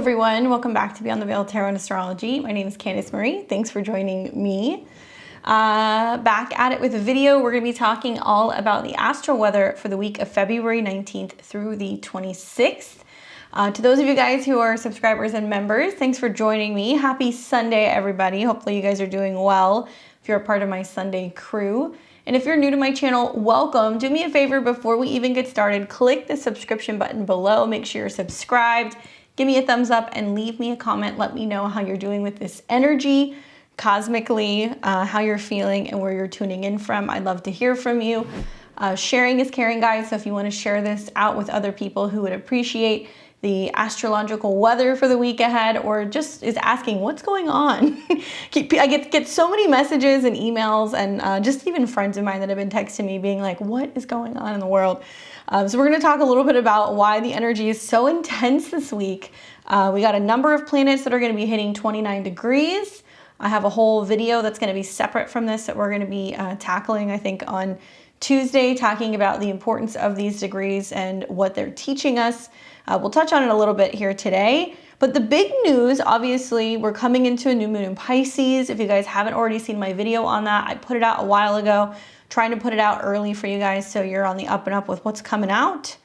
everyone, welcome back to Beyond the Veil Tarot and Astrology. My name is Candice Marie. Thanks for joining me. Back at it with a video. We're going to be talking all about the astral weather for the week of February 19th through the 26th. To those of you guys who are subscribers and members, thanks for joining me. Happy Sunday, everybody. Hopefully you guys are doing well if you're a part of my Sunday crew. And if you're new to my channel, welcome. Do me a favor before we even get started, click the subscription button below. Make sure you're subscribed. Give me a thumbs up and leave me a comment. Let me know how you're doing with this energy, cosmically, how you're feeling and where you're tuning in from. I'd love to hear from you. Sharing is caring, guys. So if you want to share this out with other people who would appreciate the astrological weather for the week ahead, or just is asking what's going on. I get so many messages and emails and just even friends of mine that have been texting me being like, what is going on in the world? So we're going to talk a little bit about why the energy is so intense this week. We got a number of planets that are going to be hitting 29 degrees. I have a whole video that's going to be separate from this that we're going to be tackling, I think, on Tuesday, talking about the importance of these degrees and what they're teaching us. We'll touch on it a little bit here today. But the big news, obviously, we're coming into a new moon in Pisces. If you guys haven't already seen my video on that, I put it out a while ago, trying to put it out early for you guys so you're on the up and up with what's coming out.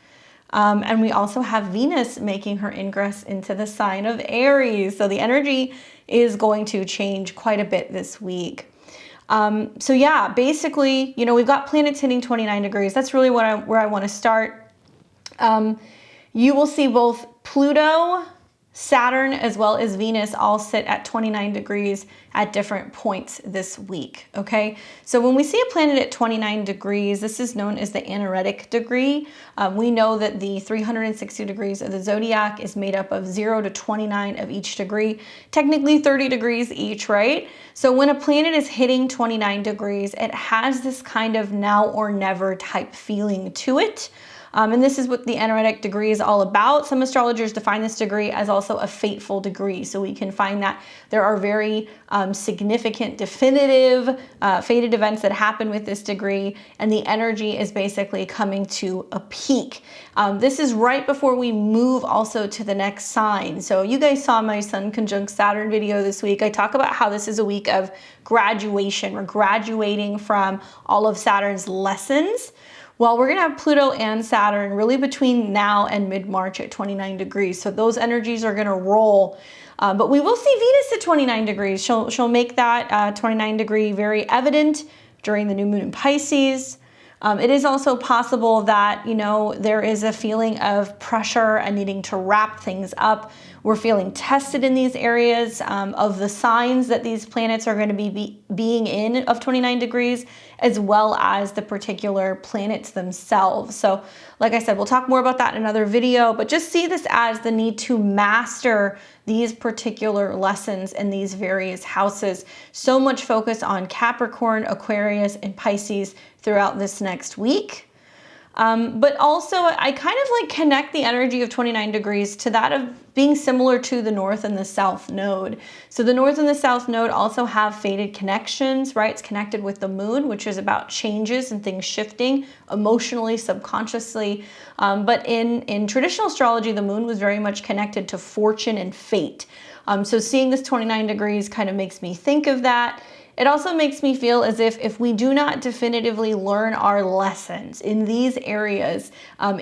And we also have Venus making her ingress into the sign of Aries. So the energy is going to change quite a bit this week. So yeah, basically, you know, we've got planets hitting 29 degrees. That's really where I want to start. You will see both Pluto, Saturn, as well as Venus all sit at 29 degrees at different points this week, okay? So when we see a planet at 29 degrees, this is known as the anaretic degree. We know that the 360 degrees of the zodiac is made up of 0 to 29 of each degree, technically 30 degrees each, right? So when a planet is hitting 29 degrees, it has this kind of now or never type feeling to it. And this is what the anaretic degree is all about. Some astrologers define this degree as also a fateful degree. So we can find that there are very significant, definitive, fated events that happen with this degree. And the energy is basically coming to a peak. This is right before we move also to the next sign. So you guys saw my Sun conjunct Saturn video this week. I talk about how this is a week of graduation. We're graduating from all of Saturn's lessons. Well, we're going to have Pluto and Saturn really between now and mid-March at 29 degrees. So those energies are going to roll. But we will see Venus at 29 degrees. She'll make that 29 degree very evident during the new moon in Pisces. It is also possible that, you know, there is a feeling of pressure and needing to wrap things up. We're feeling tested in these areas of the signs that these planets are going to be being in of 29 degrees, as well as the particular planets themselves. So like I said, we'll talk more about that in another video, but just see this as the need to master these particular lessons in these various houses. So much focus on Capricorn, Aquarius, and Pisces throughout this next week. But also I kind of like connect the energy of 29 degrees to that of being similar to the North and the South node. So the North and the South node also have fated connections, right? It's connected with the moon, which is about changes and things shifting emotionally, subconsciously. But in traditional astrology, the moon was very much connected to fortune and fate. So seeing this 29 degrees kind of makes me think of that. It also makes me feel as if we do not definitively learn our lessons in these areas,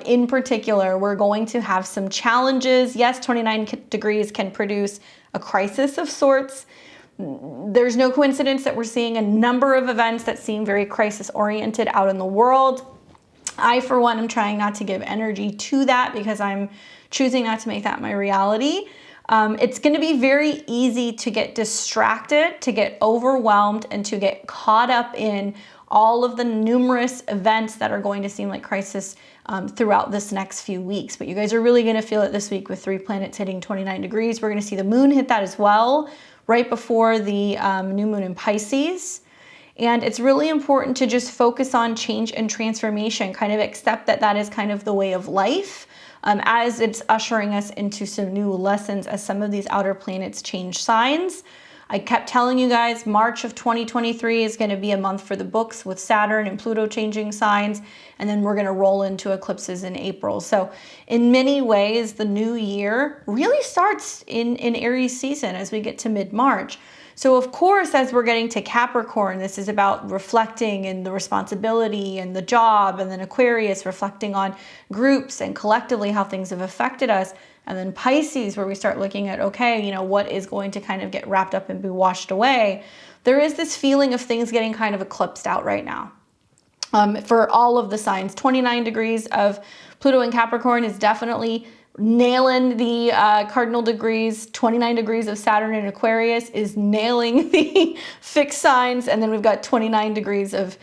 in particular, we're going to have some challenges. Yes, 29 degrees can produce a crisis of sorts. There's no coincidence that we're seeing a number of events that seem very crisis-oriented out in the world. I, for one, am trying not to give energy to that because I'm choosing not to make that my reality. It's going to be very easy to get distracted, to get overwhelmed, and to get caught up in all of the numerous events that are going to seem like crisis throughout this next few weeks. But you guys are really going to feel it this week with 3 planets hitting 29 degrees. We're going to see the moon hit that as well, right before the new moon in Pisces. And it's really important to just focus on change and transformation, kind of accept that that is kind of the way of life. As it's ushering us into some new lessons as some of these outer planets change signs. I kept telling you guys March of 2023 is going to be a month for the books with Saturn and Pluto changing signs, and then we're going to roll into eclipses in April. So in many ways, the new year really starts in Aries season as we get to mid-March. So of course, as we're getting to Capricorn, this is about reflecting and the responsibility and the job, and then Aquarius reflecting on groups and collectively how things have affected us. And then Pisces, where we start looking at, okay, you know, what is going to kind of get wrapped up and be washed away. There is this feeling of things getting kind of eclipsed out right now. For all of the signs, 29 degrees of Pluto in Capricorn is definitely nailing the cardinal degrees. 29 degrees of Saturn in Aquarius is nailing the fixed signs. And then we've got 29 degrees of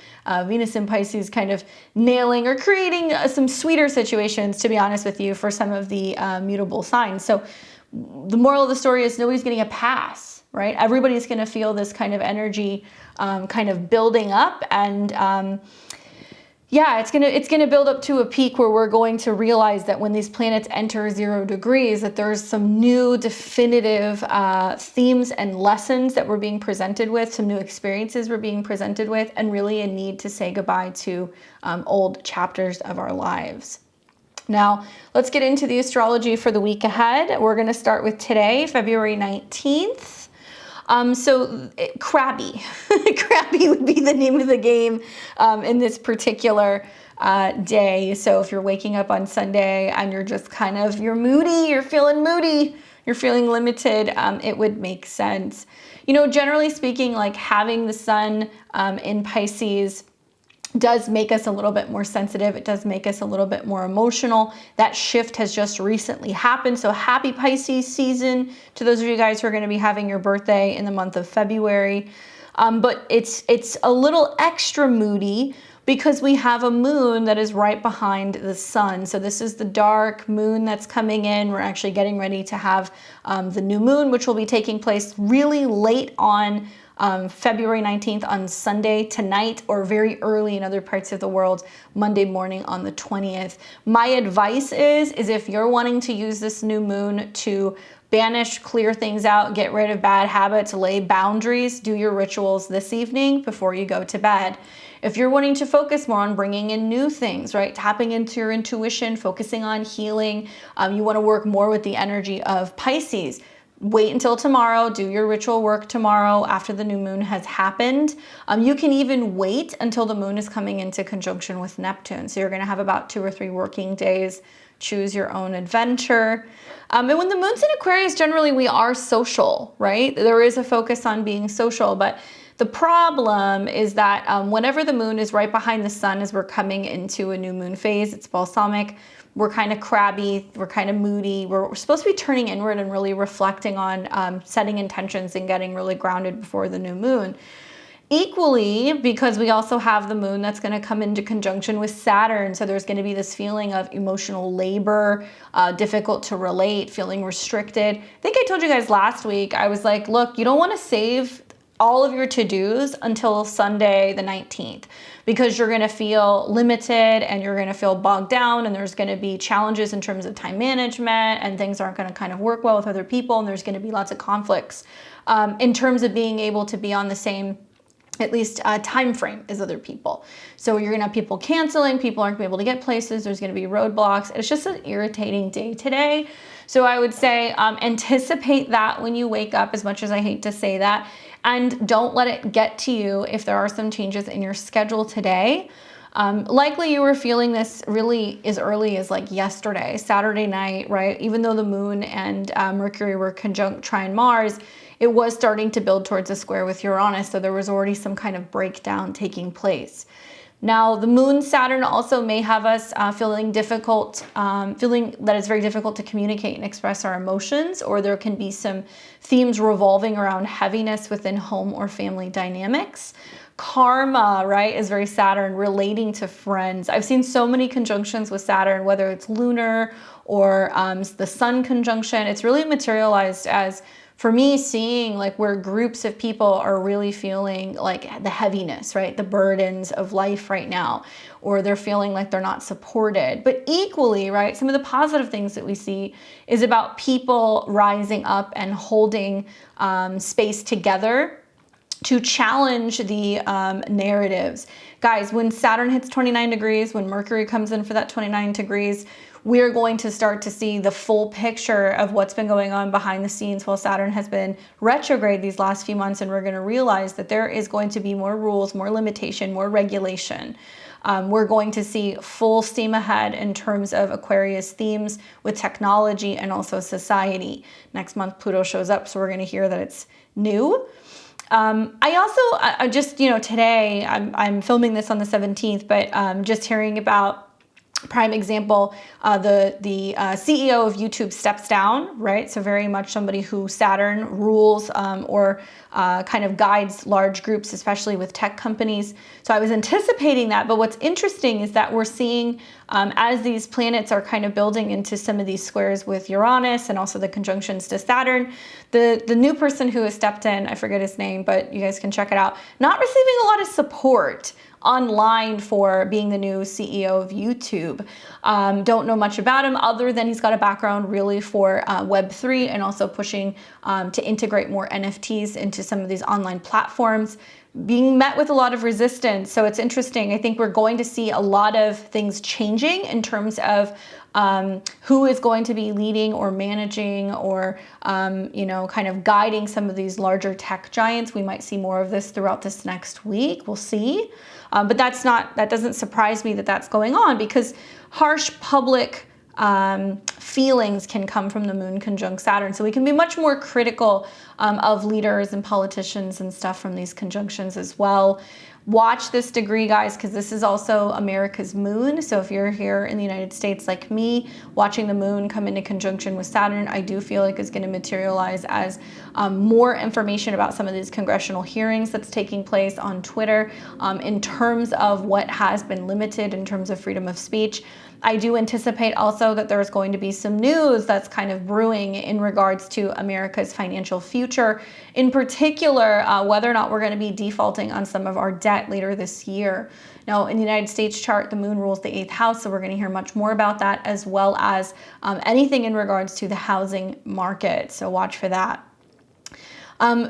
Venus in Pisces kind of nailing or creating some sweeter situations, to be honest with you, for some of the mutable signs. So the moral of the story is nobody's getting a pass, right? Everybody's going to feel this kind of energy kind of building up, and yeah, it's gonna build up to a peak where we're going to realize that when these planets enter 0 degrees, that there's some new definitive themes and lessons that we're being presented with, some new experiences we're being presented with, and really a need to say goodbye to old chapters of our lives. Now, let's get into the astrology for the week ahead. We're gonna start with today, February 19th. Crabby. Crabby would be the name of the game in this particular day. So if you're waking up on Sunday and you're just kind of, you're moody, you're feeling limited, it would make sense. You know, generally speaking, like having the sun in Pisces does make us a little bit more sensitive. It does make us a little bit more emotional. That shift has just recently happened. So happy Pisces season to those of you guys who are going to be having your birthday in the month of February. But it's a little extra moody because we have a moon that is right behind the sun. So this is the dark moon that's coming in. We're actually getting ready to have the new moon, which will be taking place really late on February 19th on Sunday tonight, or very early in other parts of the world, Monday morning on the 20th. My advice is if you're wanting to use this new moon to banish, clear things out, get rid of bad habits, lay boundaries, do your rituals this evening before you go to bed. If you're wanting to focus more on bringing in new things, right? Tapping into your intuition, focusing on healing, you want to work more with the energy of Pisces. Wait until tomorrow, do your ritual work tomorrow after the new moon has happened. You can even wait until the moon is coming into conjunction with Neptune. So you're going to have about 2 or 3 working days. Choose your own adventure. And when the moon's in Aquarius, generally we are social, right? There is a focus on being social, but the problem is that whenever the moon is right behind the sun as we're coming into a new moon phase, it's balsamic. We're kind of crabby, we're kind of moody. We're supposed to be turning inward and really reflecting on setting intentions and getting really grounded before the new moon. Equally, because we also have the moon that's going to come into conjunction with Saturn. So there's going to be this feeling of emotional labor, difficult to relate, feeling restricted. I think I told you guys last week, I was like, look, you don't want to save all of your to-dos until Sunday the 19th, because you're going to feel limited and you're going to feel bogged down, and there's going to be challenges in terms of time management, and things aren't going to kind of work well with other people, and there's going to be lots of conflicts in terms of being able to be on the same at least time frame as other people. So you're gonna have people canceling, people aren't gonna be able to get places, there's gonna be roadblocks. It's just an irritating day today. So I would say anticipate that when you wake up, as much as I hate to say that, and don't let it get to you if there are some changes in your schedule today. Likely you were feeling this really as early as like yesterday, Saturday night, right? Even though the moon and Mercury were conjunct trine Mars, it was starting to build towards a square with Uranus, so there was already some kind of breakdown taking place. Now, the moon Saturn also may have us feeling difficult, feeling that it's very difficult to communicate and express our emotions, or there can be some themes revolving around heaviness within home or family dynamics. Karma, right, is very Saturn, relating to friends. I've seen so many conjunctions with Saturn, whether it's lunar or the sun conjunction. It's really materialized as for me, seeing like where groups of people are really feeling like the heaviness, right? The burdens of life right now, or they're feeling like they're not supported. But equally, right, some of the positive things that we see is about people rising up and holding space together to challenge the narratives. Guys, when Saturn hits 29 degrees, when Mercury comes in for that 29 degrees, we're going to start to see the full picture of what's been going on behind the scenes while Saturn has been retrograde these last few months. And we're going to realize that there is going to be more rules, more limitation, more regulation. We're going to see full steam ahead in terms of Aquarius themes with technology and also society. Next month, Pluto shows up, so we're going to hear that it's new. I just, today I'm filming this on the 17th, but just hearing about, prime example, the CEO of YouTube steps down, right? So very much somebody who Saturn rules or kind of guides large groups, especially with tech companies. So I was anticipating that, but what's interesting is that we're seeing as these planets are kind of building into some of these squares with Uranus and also the conjunctions to Saturn, the new person who has stepped in, I forget his name, but you guys can check it out, not receiving a lot of support online for being the new CEO of YouTube. Don't know much about him other than he's got a background really for Web3 and also pushing to integrate more NFTs into some of these online platforms, being met with a lot of resistance. So it's interesting. I think we're going to see a lot of things changing in terms of who is going to be leading or managing or, kind of guiding some of these larger tech giants. We might see more of this throughout this next week. We'll see. But that doesn't surprise me that that's going on, because harsh public feelings can come from the moon conjunct Saturn. So we can be much more critical of leaders and politicians and stuff from these conjunctions as well. Watch this degree, guys, because this is also America's moon. So if you're here in the United States like me, watching the moon come into conjunction with Saturn, I do feel like is going to materialize as more information about some of these congressional hearings that's taking place on Twitter in terms of what has been limited in terms of freedom of speech. I do anticipate also that there's going to be some news that's kind of brewing in regards to America's financial future, in particular, whether or not we're going to be defaulting on some of our debt later this year. Now, in the United States chart, the moon rules the 8th house, so we're going to hear much more about that, as well as anything in regards to the housing market. So watch for that.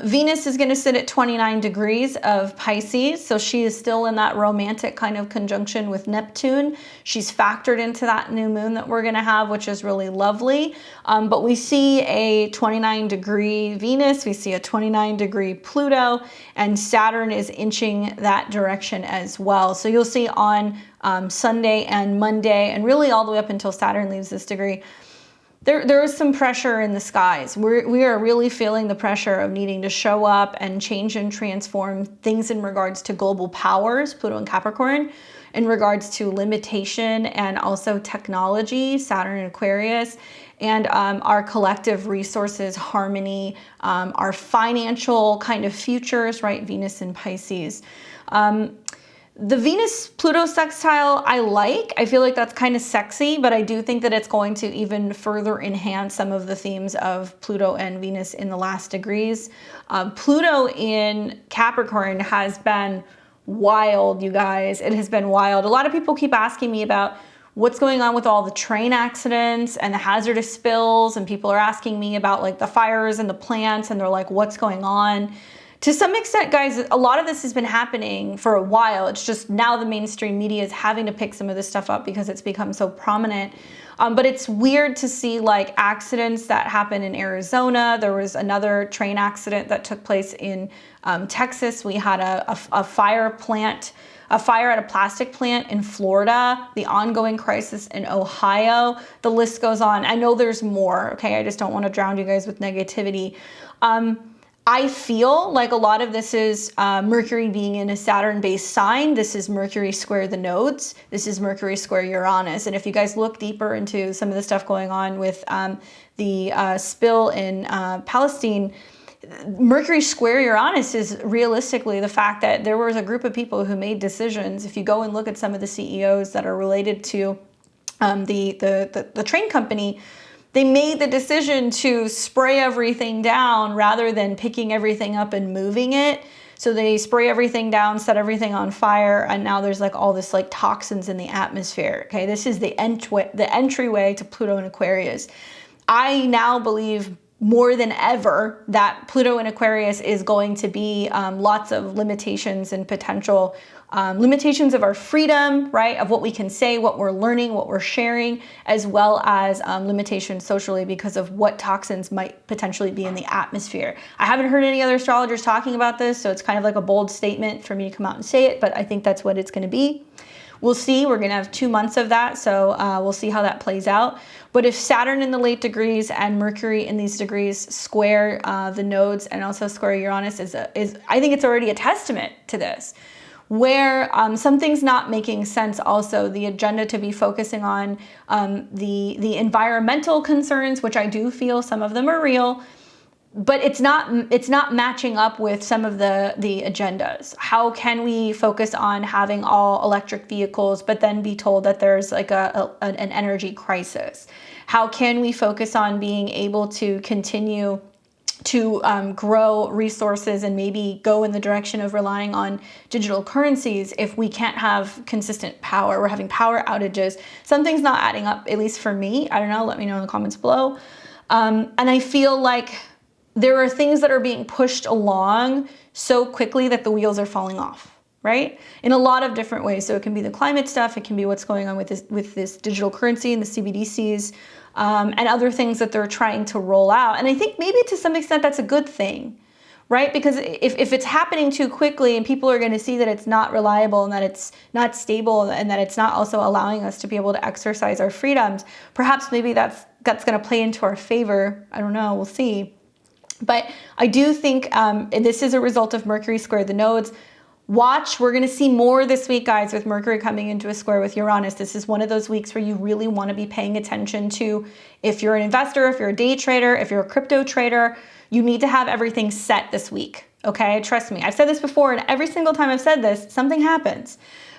Venus is going to sit at 29 degrees of Pisces, so she is still in that romantic kind of conjunction with Neptune. She's factored into that new moon that we're going to have, which is really lovely. But we see a 29 degree Venus, we see a 29 degree Pluto, and Saturn is inching that direction as well. So you'll see on Sunday and Monday, and really all the way up until Saturn leaves this degree, there is some pressure in the skies. We are really feeling the pressure of needing to show up and change and transform things in regards to global powers, Pluto and Capricorn, in regards to limitation and also technology, Saturn and Aquarius, and our collective resources, harmony, our financial kind of futures, right? Venus and Pisces. The Venus-Pluto sextile I like. I feel like that's kind of sexy, but I do think that it's going to even further enhance some of the themes of Pluto and Venus in the last degrees. Pluto in Capricorn has been wild, you guys. It has been wild. A lot of people keep asking me about what's going on with all the train accidents and the hazardous spills, and people are asking me about like the fires and the plants, and they're like, what's going on? To some extent, guys, a lot of this has been happening for a while. It's just now the mainstream media is having to pick some of this stuff up because it's become so prominent. But it's weird to see like accidents that happen in Arizona. There was another train accident that took place in Texas. We had a fire at a plastic plant in Florida, the ongoing crisis in Ohio. The list goes on. I know there's more, okay? I just don't want to drown you guys with negativity. I feel like a lot of this is Mercury being in a Saturn-based sign. This is Mercury square the nodes. This is Mercury square Uranus. And if you guys look deeper into some of the stuff going on with the spill in Palestine, Mercury square Uranus is realistically the fact that there was a group of people who made decisions. If you go and look at some of the CEOs that are related to the train company, they made the decision to spray everything down rather than picking everything up and moving it. So they spray everything down, set everything on fire, and now there's like all this like toxins in the atmosphere. Okay, this is the entryway to Pluto and Aquarius. I now believe more than ever that Pluto in Aquarius is going to be lots of limitations and potential limitations of our freedom, right? Of what we can say, what we're learning, what we're sharing, as well as limitations socially because of what toxins might potentially be in the atmosphere. I haven't heard any other astrologers talking about this, so it's kind of like a bold statement for me to come out and say it, but I think that's what it's going to be. We'll see. We're going to have 2 months of that, so we'll see how that plays out. But if Saturn in the late degrees and Mercury in these degrees square the nodes and also square Uranus is I think it's already a testament to this, where something's not making sense. Also, the agenda to be focusing on the environmental concerns, which I do feel some of them are real, but it's not matching up with some of the agendas. How can we focus on having all electric vehicles, but then be told that there's like an energy crisis? How can we focus on being able to continue to grow resources and maybe go in the direction of relying on digital currencies if we can't have consistent power? We're having power outages. Something's not adding up, at least for me. I don't know. Let me know in the comments below. And I feel like there are things that are being pushed along so quickly that the wheels are falling off, right? In a lot of different ways. So it can be the climate stuff. It can be what's going on with this digital currency and the CBDCs and other things that they're trying to roll out. And I think maybe to some extent that's a good thing, right? Because if it's happening too quickly and people are going to see that it's not reliable and that it's not stable and that it's not also allowing us to be able to exercise our freedoms, perhaps maybe that's going to play into our favor. I don't know. We'll see. But I do think this is a result of Mercury square the nodes. Watch, we're going to see more this week, guys, with Mercury coming into a square with Uranus. This is one of those weeks where you really want to be paying attention to, if you're an investor, if you're a day trader, if you're a crypto trader, you need to have everything set this week. Okay, trust me. I've said this before, and every single time I've said this, something happens.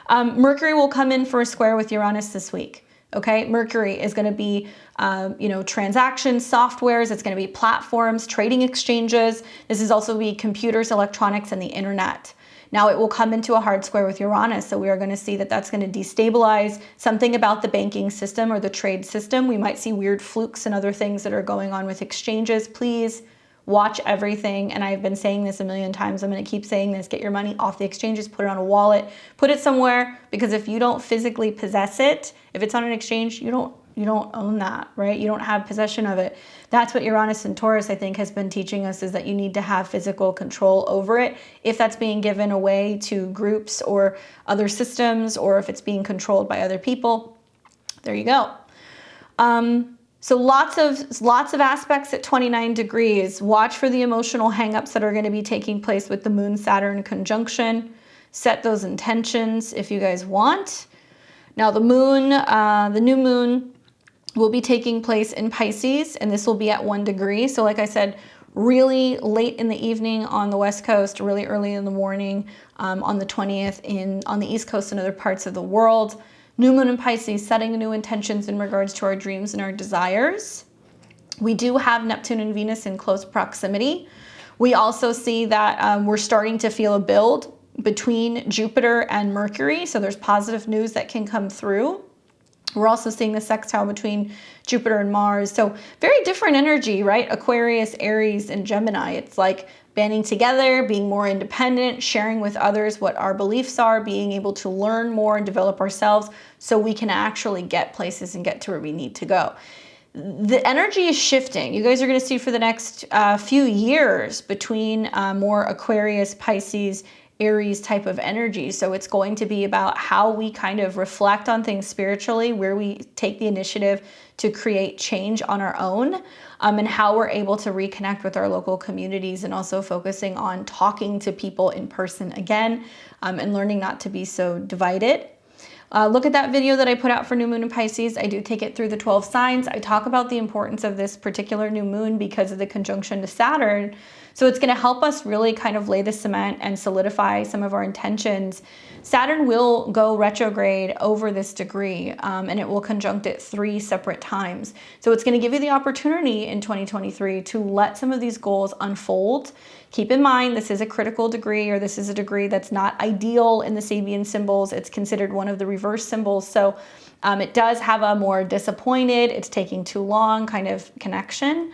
Mercury will come in for a square with Uranus this week. Okay, Mercury is going to be, transactions, softwares. It's going to be platforms, trading exchanges. This is also be computers, electronics, and the internet. Now it will come into a hard square with Uranus, so we are going to see that that's going to destabilize something about the banking system or the trade system. We might see weird flukes and other things that are going on with exchanges. Please watch everything. And I've been saying this a million times. I'm going to keep saying this. Get your money off the exchanges, put it on a wallet, put it somewhere, because if you don't physically possess it, if it's on an exchange, you don't own that, right? You don't have possession of it. That's what Uranus and Taurus, I think, has been teaching us, is that you need to have physical control over it. If that's being given away to groups or other systems, or if it's being controlled by other people, there you go. So lots of aspects at 29 degrees. Watch for the emotional hangups that are going to be taking place with the Moon-Saturn conjunction. Set those intentions if you guys want. Now the moon, the new moon will be taking place in Pisces, and this will be at 1 degree. So like I said, really late in the evening on the West Coast, really early in the morning on the 20th on the East Coast and other parts of the world. New moon in Pisces, setting new intentions in regards to our dreams and our desires. We do have Neptune and Venus in close proximity. We also see that we're starting to feel a build between Jupiter and Mercury. So there's positive news that can come through. We're also seeing the sextile between Jupiter and Mars. So very different energy, right? Aquarius, Aries, and Gemini. It's like banding together, being more independent, sharing with others what our beliefs are, being able to learn more and develop ourselves so we can actually get places and get to where we need to go. The energy is shifting. You guys are going to see for the next few years between more Aquarius, Pisces, Aries type of energy. So it's going to be about how we kind of reflect on things spiritually, where we take the initiative to create change on our own, and how we're able to reconnect with our local communities, and also focusing on talking to people in person again, and learning not to be so divided. Look at that video that I put out for new moon in Pisces. I do take it through the 12 signs. I talk about the importance of this particular new moon because of the conjunction to Saturn. So it's going to help us really kind of lay the cement and solidify some of our intentions. Saturn will go retrograde over this degree, and it will conjunct it 3 separate times. So it's going to give you the opportunity in 2023 to let some of these goals unfold. Keep in mind, this is a critical degree, or this is a degree that's not ideal in the Sabian symbols. It's considered one of the reverse symbols. So it does have a more disappointed, it's taking too long kind of connection.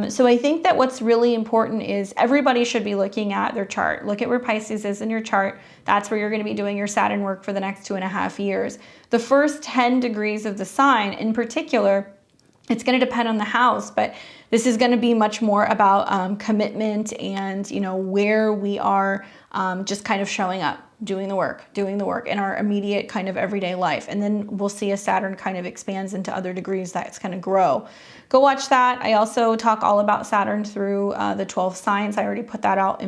So I think that what's really important is everybody should be looking at their chart. Look at where Pisces is in your chart. That's where you're going to be doing your Saturn work for the next 2.5 years. The first 10 degrees of the sign in particular, it's going to depend on the house, but this is going to be much more about commitment and, you know, where we are just kind of showing up, doing the work in our immediate kind of everyday life. And then we'll see as Saturn kind of expands into other degrees that's going to grow. Go watch that. I also talk all about Saturn through the 12 signs. I already put that out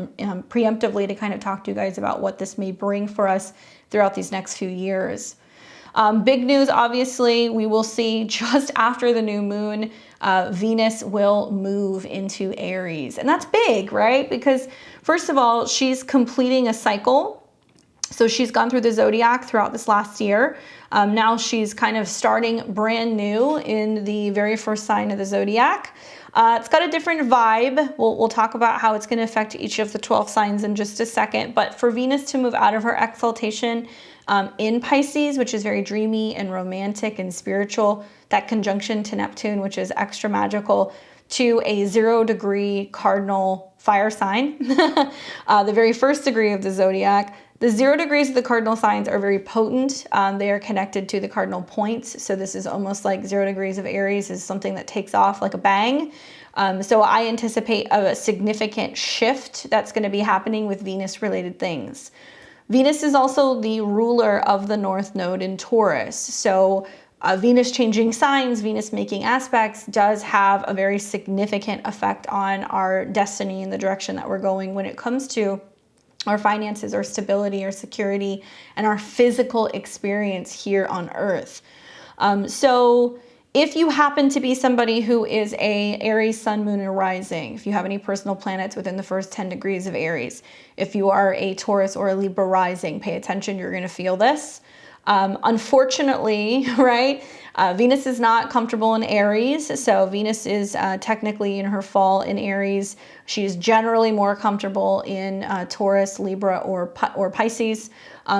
preemptively to kind of talk to you guys about what this may bring for us throughout these next few years. Big news, obviously, we will see just after the new moon, Venus will move into Aries. And that's big, right? Because first of all, she's completing a cycle. So she's gone through the zodiac throughout this last year. Now she's kind of starting brand new in the very first sign of the zodiac. It's got a different vibe. We'll talk about how it's going to affect each of the 12 signs in just a second. But for Venus to move out of her exaltation in Pisces, which is very dreamy and romantic and spiritual, that conjunction to Neptune, which is extra magical, to a 0 degree cardinal fire sign, the very first degree of the zodiac. The 0 degrees of the cardinal signs are very potent. They are connected to the cardinal points. So this is almost like 0 degrees of Aries is something that takes off like a bang. So I anticipate a significant shift that's going to be happening with Venus related things. Venus is also the ruler of the North Node in Taurus. So Venus changing signs, Venus making aspects does have a very significant effect on our destiny and the direction that we're going when it comes to our finances, our stability, our security, and our physical experience here on Earth. So if you happen to be somebody who is a Aries sun, moon, and rising, if you have any personal planets within the first 10 degrees of Aries, if you are a Taurus or a Libra rising, pay attention, you're going to feel this. Unfortunately, right, Venus is not comfortable in Aries. So Venus is technically in her fall in Aries. She's generally more comfortable in Taurus, Libra, or Pisces.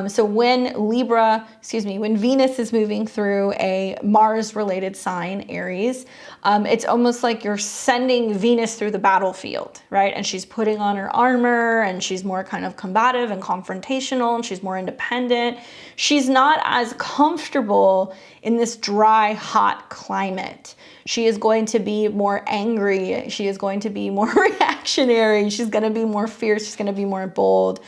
So when Venus is moving through a Mars-related sign, Aries, it's almost like you're sending Venus through the battlefield, right? And she's putting on her armor, and she's more kind of combative and confrontational, and she's more independent. She's not as comfortable in this dry, hot climate. She is going to be more angry. She is going to be more reactionary. She's going to be more fierce. She's going to be more bold.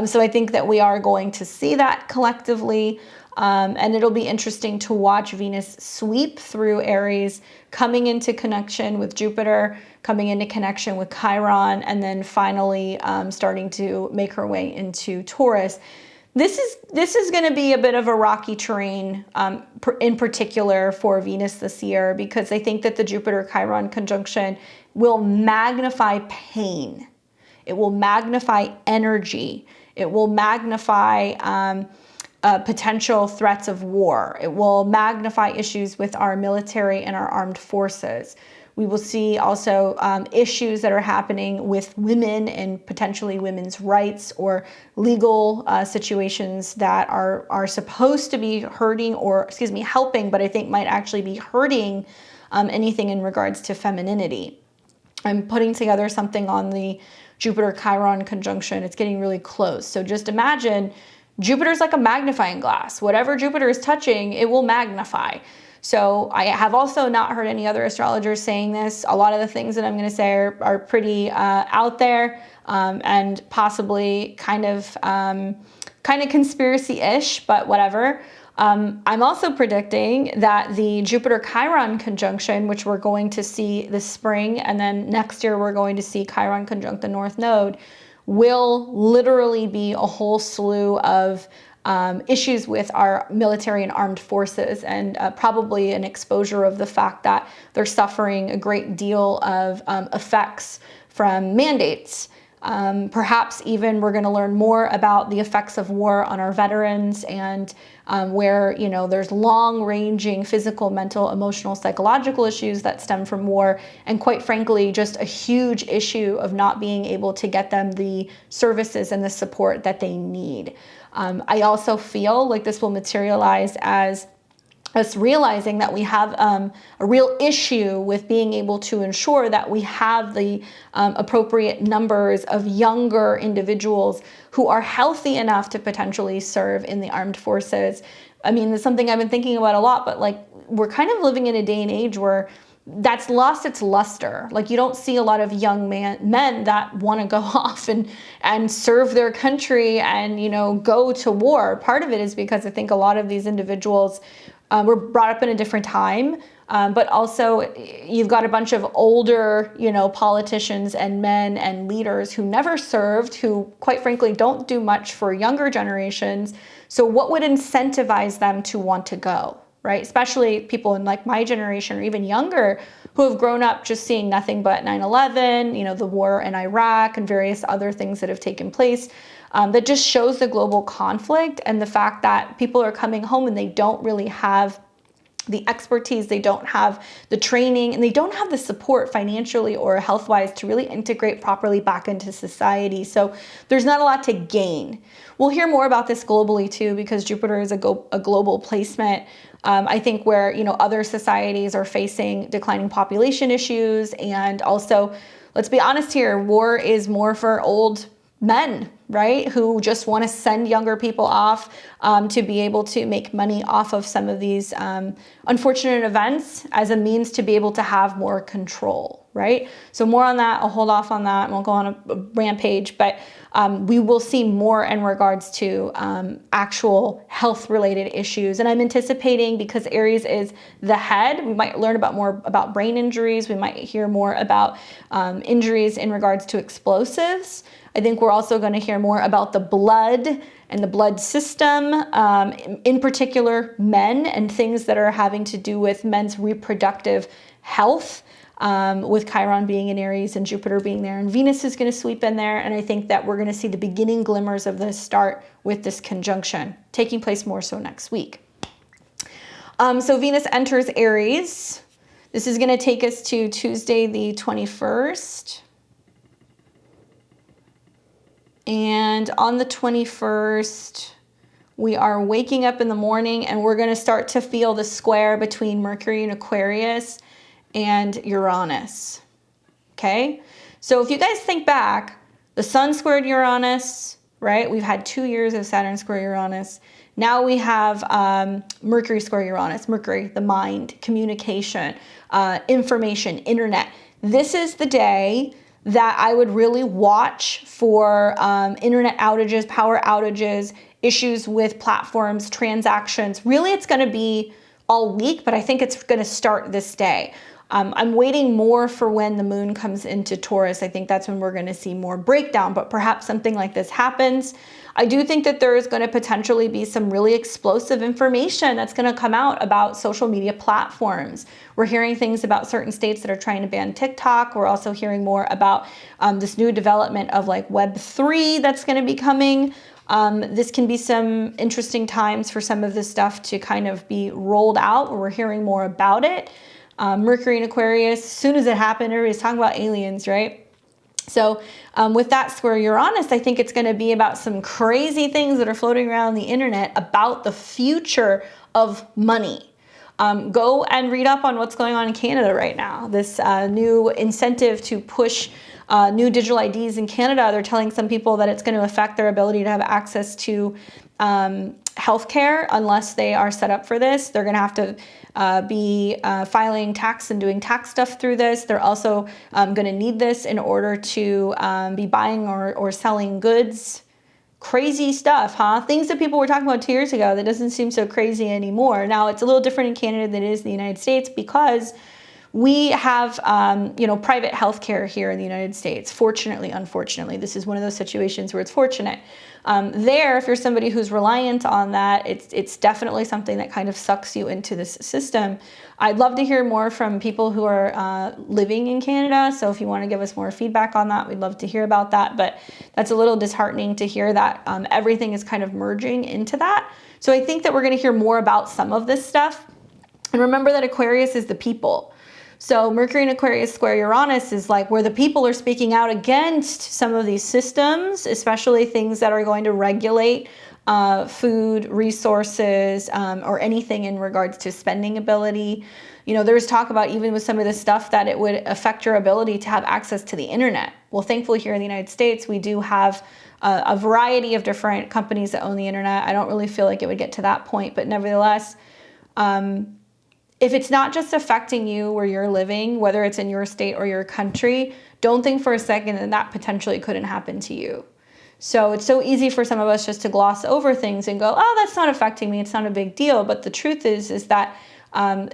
So I think that we are going to see that collectively. And it'll be interesting to watch Venus sweep through Aries, coming into connection with Jupiter, coming into connection with Chiron, and then finally starting to make her way into Taurus. This is going to be a bit of a rocky terrain, in particular for Venus this year, because I think that the Jupiter-Chiron conjunction will magnify pain. It will magnify energy. It will magnify potential threats of war. It will magnify issues with our military and our armed forces. We will see also issues that are happening with women and potentially women's rights or legal situations that are supposed to be helping, but I think might actually be hurting anything in regards to femininity. I'm putting together something on the Jupiter-Chiron conjunction. It's getting really close. So just imagine Jupiter's like a magnifying glass. Whatever Jupiter is touching, it will magnify. So I have also not heard any other astrologers saying this. A lot of the things that I'm going to say are pretty out there and possibly kind of conspiracy-ish, but whatever. I'm also predicting that the Jupiter-Chiron conjunction, which we're going to see this spring, and then next year we're going to see Chiron conjunct the North Node, will literally be a whole slew of issues with our military and armed forces, and probably an exposure of the fact that they're suffering a great deal of effects from mandates. Perhaps even we're going to learn more about the effects of war on our veterans and where, you know, there's long-ranging physical, mental, emotional, psychological issues that stem from war, and quite frankly, just a huge issue of not being able to get them the services and the support that they need. I also feel like this will materialize as us realizing that we have a real issue with being able to ensure that we have the appropriate numbers of younger individuals who are healthy enough to potentially serve in the armed forces. I mean, it's something I've been thinking about a lot, but like, we're kind of living in a day and age where that's lost its luster. Like, you don't see a lot of young men that want to go off and serve their country and, you know, go to war. Part of it is because I think a lot of these individuals were brought up in a different time, but also you've got a bunch of older, you know, politicians and men and leaders who never served, who quite frankly don't do much for younger generations. So what would incentivize them to want to go, right? Especially people in like my generation or even younger who have grown up just seeing nothing but 9/11, you know, the war in Iraq and various other things that have taken place. That just shows the global conflict and the fact that people are coming home and they don't really have the expertise, they don't have the training, and they don't have the support financially or health-wise to really integrate properly back into society. So there's not a lot to gain. We'll hear more about this globally too, because Jupiter is a global placement. I think where, you know, other societies are facing declining population issues, and also, let's be honest here, war is more for old men, right, who just want to send younger people off to be able to make money off of some of these unfortunate events as a means to be able to have more control, right? So more on that. I'll hold off on that and we'll go on a rampage, but we will see more in regards to actual health-related issues. And I'm anticipating, because Aries is the head, we might learn more about brain injuries. We might hear more about injuries in regards to explosives. I think we're also going to hear more about the blood and the blood system, in particular men, and things that are having to do with men's reproductive health, with Chiron being in Aries and Jupiter being there, and Venus is going to sweep in there. And I think that we're going to see the beginning glimmers of this start with this conjunction taking place more so next week. So Venus enters Aries. This is going to take us to Tuesday the 21st. And on the 21st, we are waking up in the morning and we're going to start to feel the square between Mercury and Aquarius and Uranus. Okay? So if you guys think back, the Sun squared Uranus, right? We've had 2 years of Saturn square Uranus. Now we have Mercury square Uranus. Mercury, the mind, communication, information, internet. This is the day that I would really watch for internet outages, power outages, issues with platforms, transactions. Really, it's going to be all week, but I think it's going to start this day. I'm waiting more for when the moon comes into Taurus. I think that's when we're going to see more breakdown, but perhaps something like this happens. I do think that there is going to potentially be some really explosive information that's going to come out about social media platforms. We're hearing things about certain states that are trying to ban TikTok. We're also hearing more about this new development of like Web3 that's going to be coming. This can be some interesting times for some of this stuff to kind of be rolled out, where we're hearing more about it. Mercury and Aquarius, as soon as it happened, everybody's talking about aliens, right? So with that square Uranus, I think it's going to be about some crazy things that are floating around the internet about the future of money. Go and read up on what's going on in Canada right now. This new incentive to push new digital IDs in Canada. They're telling some people that it's going to affect their ability to have access to healthcare unless they are set up for this. They're going to have to be filing tax and doing tax stuff through this. They're also going to need this in order to be buying or selling goods. Crazy stuff, huh? Things that people were talking about 2 years ago that doesn't seem so crazy anymore. Now, it's a little different in Canada than it is in the United States, because we have, you know, private healthcare here in the United States. Fortunately, unfortunately, this is one of those situations where it's fortunate. There, if you're somebody who's reliant on that, it's definitely something that kind of sucks you into this system. I'd love to hear more from people who are living in Canada. So if you want to give us more feedback on that, we'd love to hear about that. But that's a little disheartening to hear that everything is kind of merging into that. So I think that we're going to hear more about some of this stuff. And remember that Aquarius is the people. So Mercury in Aquarius square Uranus is like where the people are speaking out against some of these systems, especially things that are going to regulate food, resources, or anything in regards to spending ability. You know, there's talk about even with some of this stuff that it would affect your ability to have access to the internet. Well, thankfully here in the United States, we do have a variety of different companies that own the internet. I don't really feel like it would get to that point, but nevertheless, if it's not just affecting you where you're living, whether it's in your state or your country, don't think for a second that that potentially couldn't happen to you. So it's so easy for some of us just to gloss over things and go, oh, that's not affecting me. It's not a big deal. But the truth is that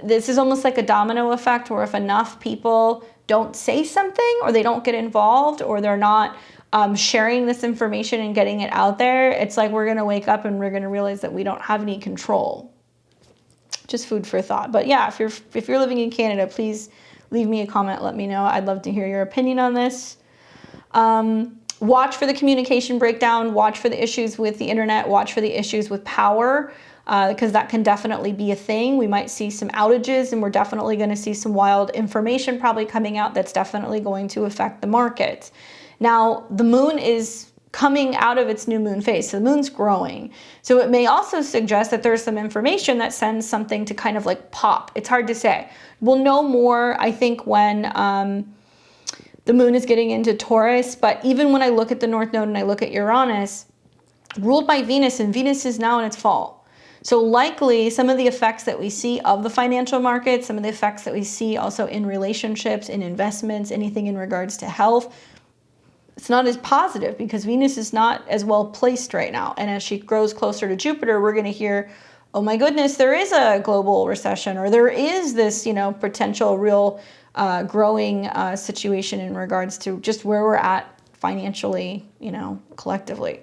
this is almost like a domino effect where if enough people don't say something or they don't get involved or they're not sharing this information and getting it out there, it's like we're going to wake up and we're going to realize that we don't have any control. Just food for thought. But yeah, if you're living in Canada, please leave me a comment. Let me know. I'd love to hear your opinion on this. Watch for the communication breakdown. Watch for the issues with the internet. Watch for the issues with power, because that can definitely be a thing. We might see some outages, and we're definitely going to see some wild information probably coming out that's definitely going to affect the market. Now, the moon is coming out of its new moon phase. So the moon's growing. So it may also suggest that there's some information that sends something to kind of like pop. It's hard to say. We'll know more, I think, when the moon is getting into Taurus. But even when I look at the North Node and I look at Uranus, ruled by Venus, and Venus is now in its fall. So likely some of the effects that we see of the financial market, some of the effects that we see also in relationships, in investments, anything in regards to health, it's not as positive because Venus is not as well placed right now. And as she grows closer to Jupiter, we're going to hear, oh my goodness, there is a global recession, or there is this, you know, potential real growing situation in regards to just where we're at financially, you know, collectively.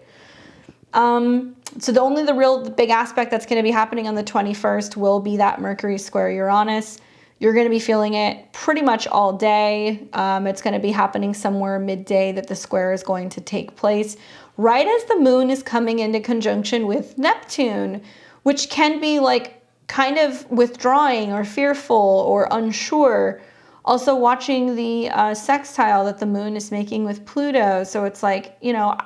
So the real big aspect that's going to be happening on the 21st will be that Mercury square Uranus. You're going to be feeling it pretty much all day. It's going to be happening somewhere midday that the square is going to take place, right as the moon is coming into conjunction with Neptune, which can be like kind of withdrawing or fearful or unsure. Also watching the sextile that the moon is making with Pluto. So it's like, you know,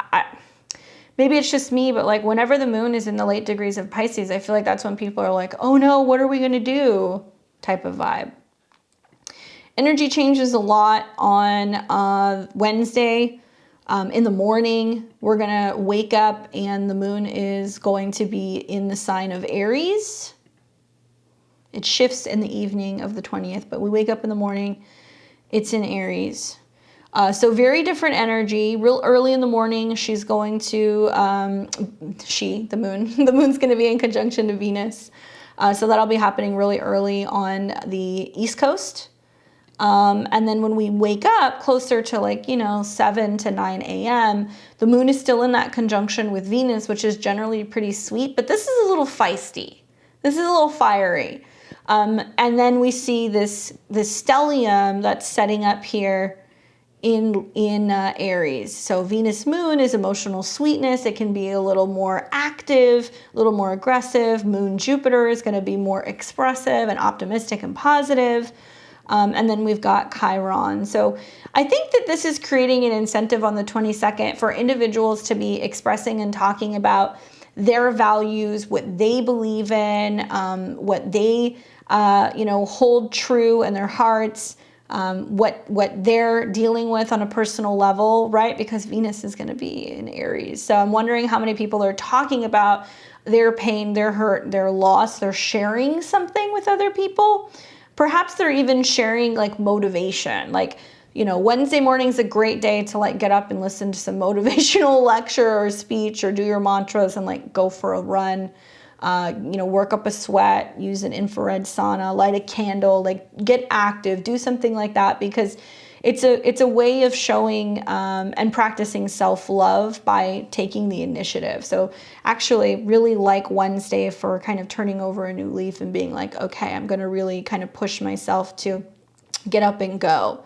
maybe it's just me, but like whenever the moon is in the late degrees of Pisces, I feel like that's when people are like, oh no, what are we going to do? Type of vibe. Energy changes a lot on Wednesday. In the morning, we're going to wake up and the moon is going to be in the sign of Aries. It shifts in the evening of the 20th, but we wake up in the morning, it's in Aries. So very different energy. Real early in the morning, she's going to, the moon's going to be in conjunction to Venus. So that'll be happening really early on the East Coast. And then when we wake up closer to like, you know, 7 to 9 a.m., the moon is still in that conjunction with Venus, which is generally pretty sweet, but this is a little feisty. This is a little fiery. And then we see this stellium that's setting up here in Aries. So Venus moon is emotional sweetness. It can be a little more active, a little more aggressive. Moon Jupiter is going to be more expressive and optimistic and positive. And then we've got Chiron. So I think that this is creating an incentive on the 22nd for individuals to be expressing and talking about their values, what they believe in, what they hold true in their hearts, what they're dealing with on a personal level, right? Because Venus is going to be in Aries. So I'm wondering how many people are talking about their pain, their hurt, their loss. They're sharing something with other people. Perhaps they're even sharing like motivation. Like, you know, Wednesday morning is a great day to like get up and listen to some motivational lecture or speech or do your mantras and like go for a run. work up a sweat, use an infrared sauna, light a candle, like get active, do something like that, because it's a way of showing and practicing self-love by taking the initiative. So actually really like Wednesday for kind of turning over a new leaf and being like, okay, I'm going to really kind of push myself to get up and go.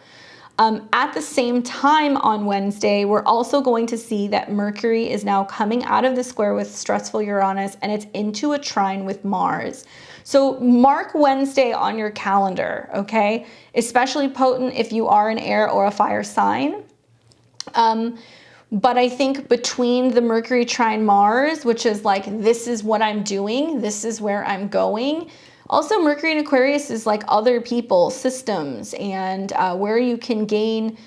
At the same time on Wednesday, we're also going to see that Mercury is now coming out of the square with stressful Uranus, and it's into a trine with Mars. So mark Wednesday on your calendar, okay? Especially potent if you are an air or a fire sign. But I think between the Mercury trine Mars, which is like, this is what I'm doing, this is where I'm going. Also, Mercury in Aquarius is like other people, systems, and where you can gain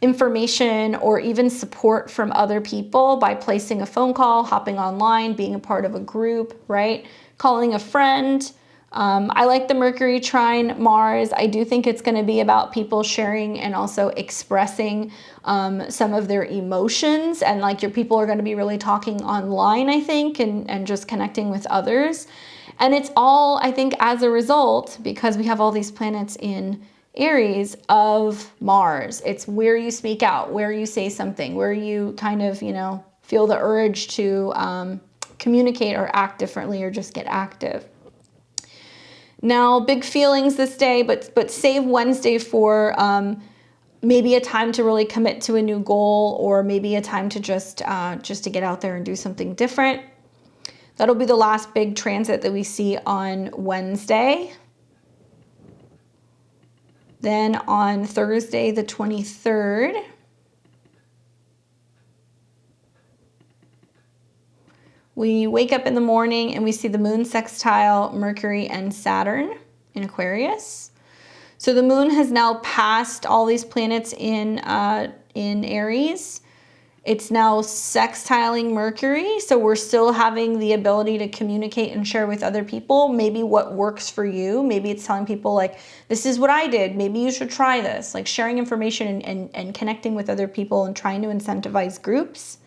information or even support from other people by placing a phone call, hopping online, being a part of a group, right? Calling a friend. I like the Mercury trine Mars. I do think it's going to be about people sharing and also expressing some of their emotions, and like your people are going to be really talking online, I think, and just connecting with others. And it's all, I think, as a result, because we have all these planets in Aries, of Mars. It's where you speak out, where you say something, where you kind of, feel the urge to communicate or act differently or just get active. Now, big feelings this day, but save Wednesday for maybe a time to really commit to a new goal, or maybe a time to just to get out there and do something different. That'll be the last big transit that we see on Wednesday. Then on Thursday, the 23rd, we wake up in the morning and we see the moon sextile Mercury and Saturn in Aquarius. So the moon has now passed all these planets in Aries. It's now sextiling Mercury, so we're still having the ability to communicate and share with other people maybe what works for you. Maybe it's telling people like, this is what I did, maybe you should try this. Like sharing information and connecting with other people and trying to incentivize groups.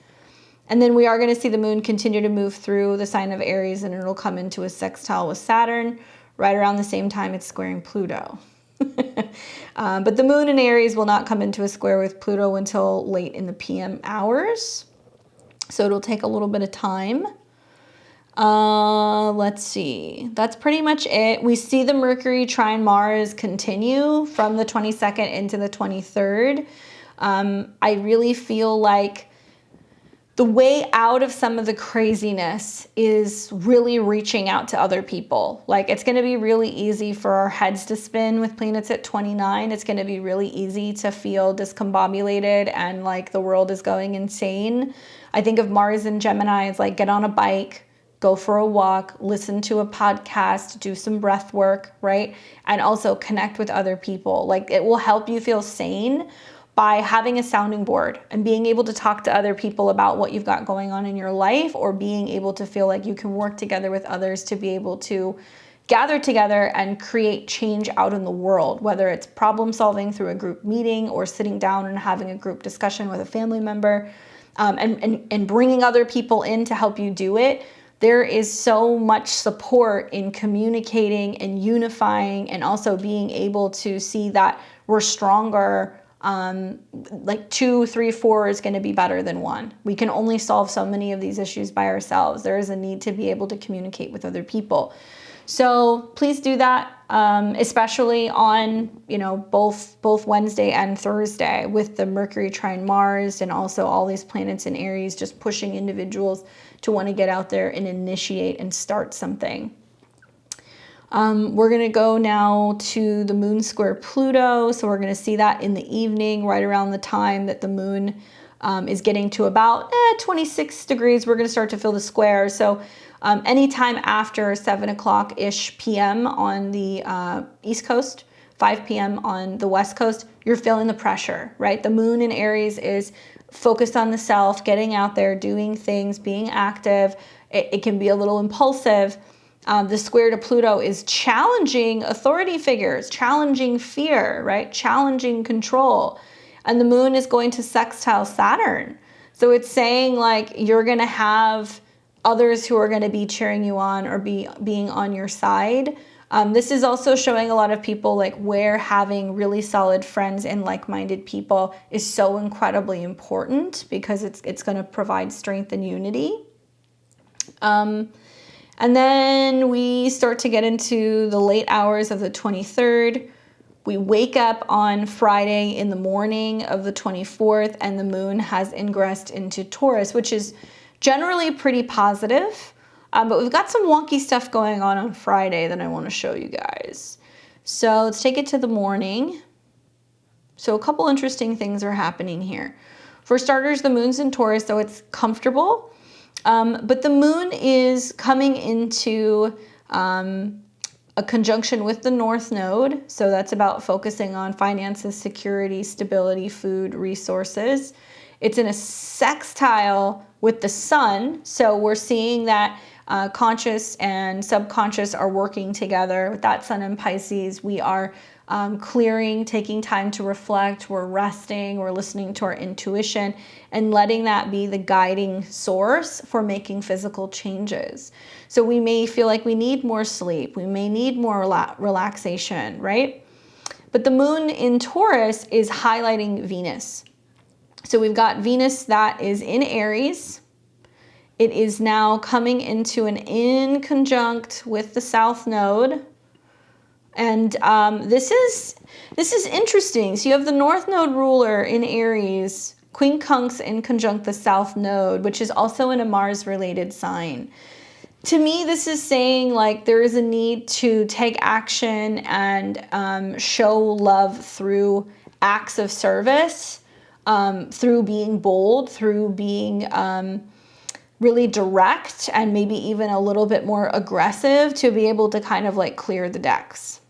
And then we are going to see the moon continue to move through the sign of Aries, and it'll come into a sextile with Saturn right around the same time it's squaring Pluto. But the moon in Aries will not come into a square with Pluto until late in the PM hours. So it'll take a little bit of time. Let's see. That's pretty much it. We see the Mercury trine Mars continue from the 22nd into the 23rd. I really feel like the way out of some of the craziness is really reaching out to other people. Like, it's going to be really easy for our heads to spin with planets at 29. It's going to be really easy to feel discombobulated and like the world is going insane. I think of Mars and Gemini as like, get on a bike, go for a walk, listen to a podcast, do some breath work, right? And also connect with other people. Like, it will help you feel sane by having a sounding board and being able to talk to other people about what you've got going on in your life, or being able to feel like you can work together with others to be able to gather together and create change out in the world, whether it's problem solving through a group meeting or sitting down and having a group discussion with a family member, and bringing other people in to help you do it. There is so much support in communicating and unifying, and also being able to see that we're stronger. Like 2, 3, 4 is going to be better than 1. We can only solve so many of these issues by ourselves. There is a need to be able to communicate with other people. So please do that, especially on, both Wednesday and Thursday with the Mercury trine Mars, and also all these planets in Aries just pushing individuals to want to get out there and initiate and start something. We're going to go now to the moon square Pluto. So we're going to see that in the evening, right around the time that the moon is getting to about 26 degrees. We're going to start to feel the square. So anytime after 7 o'clock-ish p.m. on the East Coast, 5 p.m. on the West Coast, you're feeling the pressure, right? The moon in Aries is focused on the self, getting out there, doing things, being active. It can be a little impulsive. The square to Pluto is challenging authority figures, challenging fear, right? Challenging control. And the moon is going to sextile Saturn. So it's saying like you're going to have others who are going to be cheering you on or being on your side. This is also showing a lot of people like where having really solid friends and like-minded people is so incredibly important, because it's going to provide strength and unity. And then we start to get into the late hours of the 23rd. We wake up on Friday in the morning of the 24th, and the moon has ingressed into Taurus, which is generally pretty positive. But we've got some wonky stuff going on Friday that I want to show you guys. So let's take it to the morning. So a couple interesting things are happening here. For starters, the moon's in Taurus, so it's comfortable. But the moon is coming into a conjunction with the North Node. So that's about focusing on finances, security, stability, food, resources. It's in a sextile with the sun. So we're seeing that conscious and subconscious are working together. With that sun in Pisces, we are clearing, taking time to reflect, we're resting, we're listening to our intuition, and letting that be the guiding source for making physical changes. So we may feel like we need more sleep, we may need more relaxation, right? But the moon in Taurus is highlighting Venus. So we've got Venus that is in Aries. It is now coming into an in conjunct with the South Node. And this is interesting. So you have the North Node ruler in Aries, quincunx in conjunct the South Node, which is also in a Mars-related sign. To me, this is saying like there is a need to take action and show love through acts of service, through being bold, through being really direct, and maybe even a little bit more aggressive to be able to kind of like clear the decks.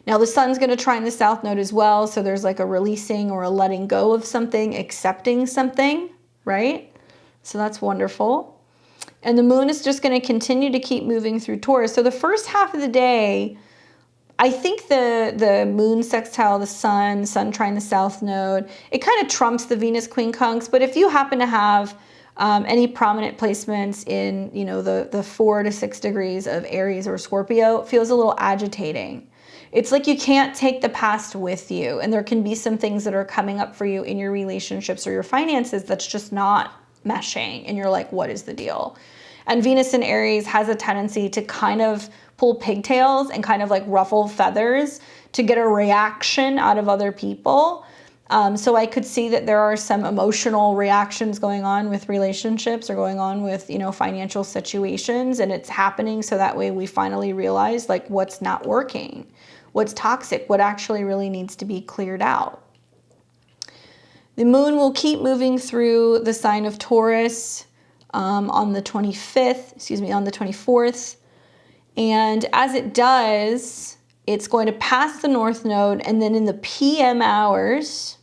Now the sun's going to trine the South Node as well, so there's like a releasing or a letting go of something, accepting something, right? So that's wonderful. And the moon is just going to continue to keep moving through Taurus. So the first half of the day, I think the moon sextile the sun trine the South Node, it kind of trumps the Venus quincunx. But if you happen to have any prominent placements in, you know, the 4 to 6 degrees of Aries or Scorpio, it feels a little agitating. It's like you can't take the past with you, and there can be some things that are coming up for you in your relationships or your finances that's just not meshing, and you're like, what is the deal? And Venus in Aries has a tendency to kind of pull pigtails and kind of like ruffle feathers to get a reaction out of other people. So I could see that there are some emotional reactions going on with relationships or going on with, you know, financial situations, and it's happening so that way we finally realize like what's not working, what's toxic, what actually really needs to be cleared out. The moon will keep moving through the sign of Taurus on the 24th. And as it does, it's going to pass the North Node, and then in the PM hours,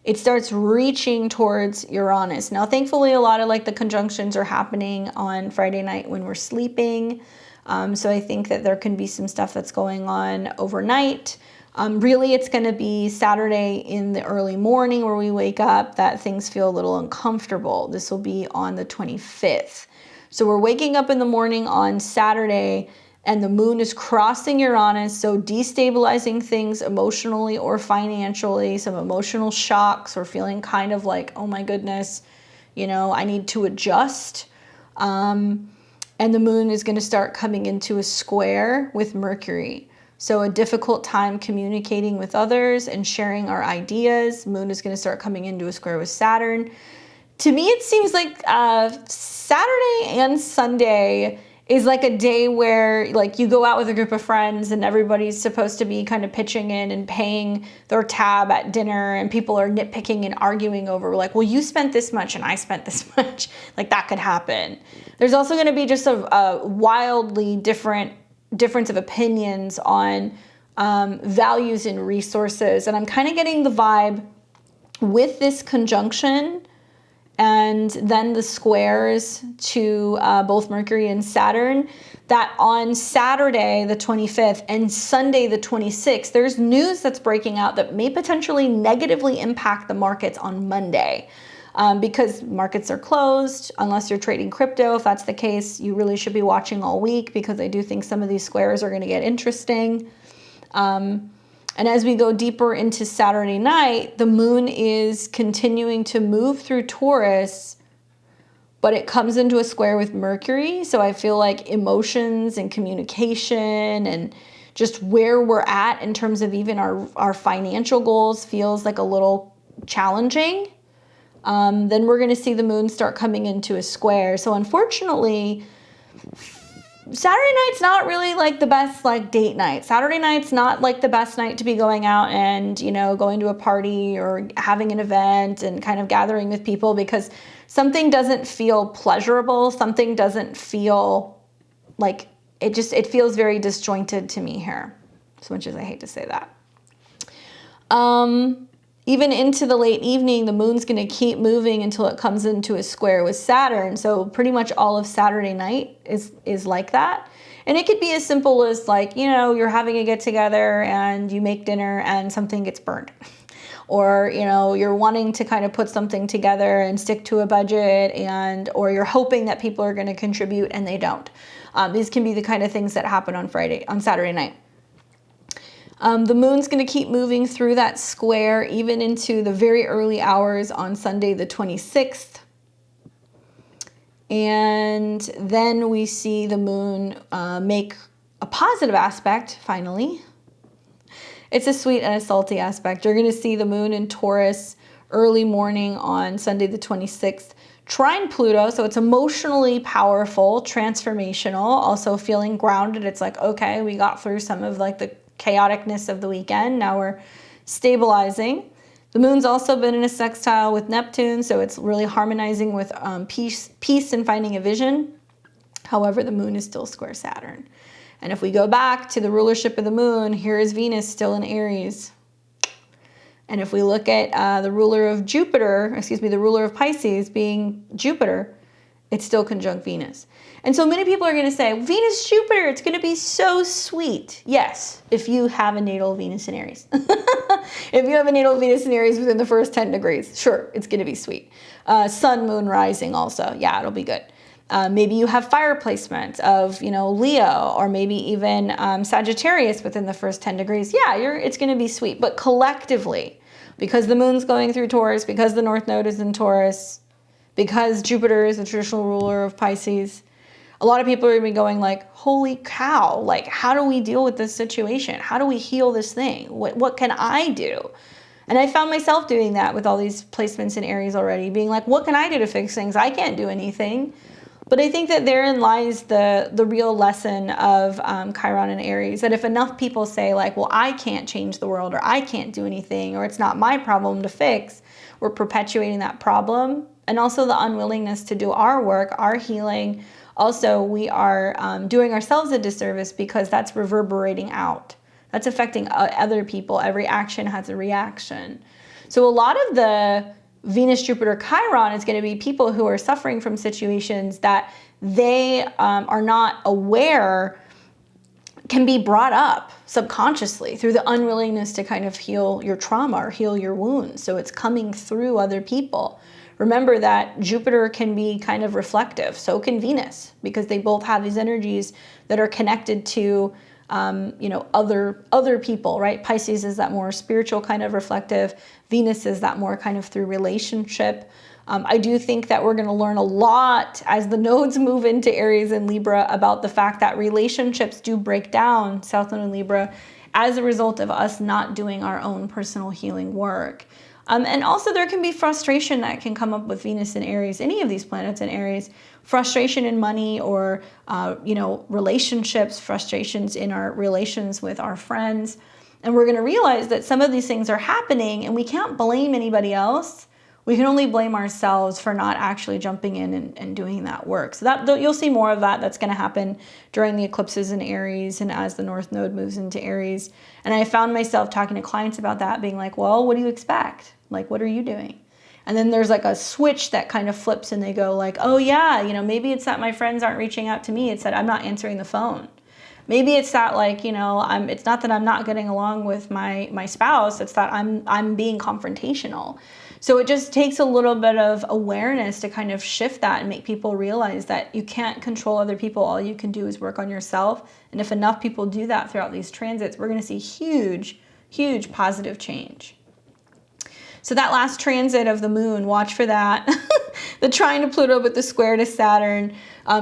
it starts reaching towards Uranus. Now, thankfully, a lot of like the conjunctions are happening on Friday night when we're sleeping. So I think that there can be some stuff that's going on overnight. Really, it's going to be Saturday in the early morning where we wake up that things feel a little uncomfortable. This will be on the 25th. So we're waking up in the morning on Saturday, and the moon is crossing Uranus, so destabilizing things emotionally or financially, some emotional shocks, or feeling kind of like, oh my goodness, you know, I need to adjust. And the moon is going to start coming into a square with Mercury. So a difficult time communicating with others and sharing our ideas. Moon is going to start coming into a square with Saturn. To me, it seems like Saturday and Sunday is like a day where like you go out with a group of friends and everybody's supposed to be kind of pitching in and paying their tab at dinner, and people are nitpicking and arguing over like, well, you spent this much and I spent this much. Like that could happen. There's also going to be just a wildly difference of opinions on values and resources. And I'm kind of getting the vibe with this conjunction and then the squares to both Mercury and Saturn, that on Saturday the 25th and Sunday the 26th, there's news that's breaking out that may potentially negatively impact the markets on Monday. because markets are closed, unless you're trading crypto. If that's the case, you really should be watching all week, because I do think some of these squares are going to get interesting. And as we go deeper into Saturday night, the moon is continuing to move through Taurus, but it comes into a square with Mercury. So I feel like emotions and communication and just where we're at in terms of even our financial goals feels like a little challenging. Then we're going to see the moon start coming into a square. So unfortunately, Saturday night's not really like the best like date night. Saturday night's not like the best night to be going out and, you know, going to a party or having an event and kind of gathering with people, because something doesn't feel pleasurable. Something doesn't feel like it feels very disjointed to me here, as much as I hate to say that. Even into the late evening, the moon's going to keep moving until it comes into a square with Saturn. So pretty much all of Saturday night is like that. And it could be as simple as like, you know, you're having a get together and you make dinner and something gets burned. Or, you know, you're wanting to kind of put something together and stick to a budget, or you're hoping that people are going to contribute and they don't. These can be the kind of things that happen on Saturday night. The moon's going to keep moving through that square even into the very early hours on Sunday the 26th. And then we see the moon make a positive aspect, finally. It's a sweet and a salty aspect. You're going to see the moon in Taurus early morning on Sunday the 26th. Trine Pluto, so it's emotionally powerful, transformational, also feeling grounded. It's like, okay, we got through some of like the chaoticness of the weekend. Now we're stabilizing. The moon's also been in a sextile with Neptune, so it's really harmonizing with peace and finding a vision. However, the moon is still square Saturn. And if we go back to the rulership of the moon, here is Venus still in Aries. And if we look at the ruler of the ruler of Pisces being Jupiter, it's still conjunct Venus. And so many people are going to say, Venus, Jupiter, it's going to be so sweet. Yes, if you have a natal Venus in Aries. If you have a natal Venus in Aries within the first 10 degrees, sure, it's going to be sweet. Sun, moon, rising also. Yeah, it'll be good. Maybe you have fire placement of, you know, Leo, or maybe even Sagittarius within the first 10 degrees. Yeah, it's going to be sweet. But collectively, because the moon's going through Taurus, because the North Node is in Taurus, because Jupiter is the traditional ruler of Pisces, a lot of people are going to be going like, holy cow, like, how do we deal with this situation? How do we heal this thing? What can I do? And I found myself doing that with all these placements in Aries already, being like, what can I do to fix things? I can't do anything. But I think that therein lies the real lesson of Chiron and Aries, that if enough people say like, well, I can't change the world, or I can't do anything, or it's not my problem to fix, we're perpetuating that problem. And also the unwillingness to do our work, our healing. Also, we are doing ourselves a disservice, because that's reverberating out. That's affecting other people. Every action has a reaction. So a lot of the Venus, Jupiter, Chiron is going to be people who are suffering from situations that they are not aware can be brought up subconsciously through the unwillingness to kind of heal your trauma or heal your wounds. So it's coming through other people. Remember that Jupiter can be kind of reflective. So can Venus, because they both have these energies that are connected to other people, right? Pisces is that more spiritual kind of reflective. Venus is that more kind of through relationship. I do think that we're going to learn a lot as the nodes move into Aries and Libra about the fact that relationships do break down, South Node and Libra, as a result of us not doing our own personal healing work. And also there can be frustration that can come up with Venus in Aries, any of these planets in Aries, frustration in money or, relationships, frustrations in our relations with our friends. And we're going to realize that some of these things are happening and we can't blame anybody else. We can only blame ourselves for not actually jumping in and doing that work. So that you'll see more of that. That's going to happen during the eclipses in Aries and as the North Node moves into Aries. And I found myself talking to clients about that, being like, well, what do you expect? Like, what are you doing? And then there's like a switch that kind of flips and they go like, oh yeah, maybe it's that my friends aren't reaching out to me. It's that I'm not answering the phone. Maybe it's that like, you know, it's not that I'm not getting along with my spouse, it's that I'm being confrontational. So it just takes a little bit of awareness to kind of shift that and make people realize that you can't control other people. All you can do is work on yourself. And if enough people do that throughout these transits, we're going to see huge, huge positive change. So that last transit of the moon, watch for that. The trine to Pluto, but the square to Saturn.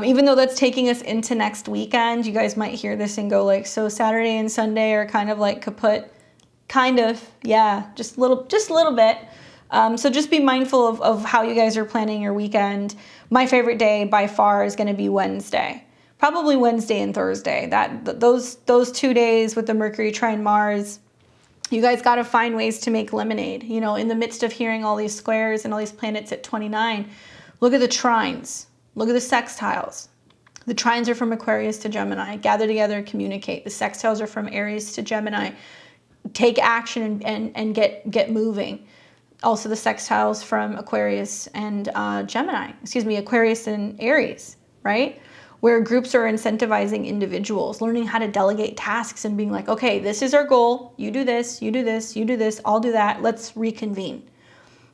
Even though that's taking us into next weekend, you guys might hear this and go like, so Saturday and Sunday are kind of like kaput. Kind of, yeah, just a little bit. So just be mindful of how you guys are planning your weekend. My favorite day by far is going to be Wednesday. Probably Wednesday and Thursday. Those 2 days with the Mercury trine Mars, you guys got to find ways to make lemonade. You know, in the midst of hearing all these squares and all these planets at 29, look at the trines. Look at the sextiles. The trines are from Aquarius to Gemini. Gather together, communicate. The sextiles are from Aries to Gemini. Take action and get moving. Also the sextiles from Aquarius and Aquarius and Aries, right? Where groups are incentivizing individuals, learning how to delegate tasks and being like, okay, this is our goal. You do this, you do this, you do this, I'll do that. Let's reconvene.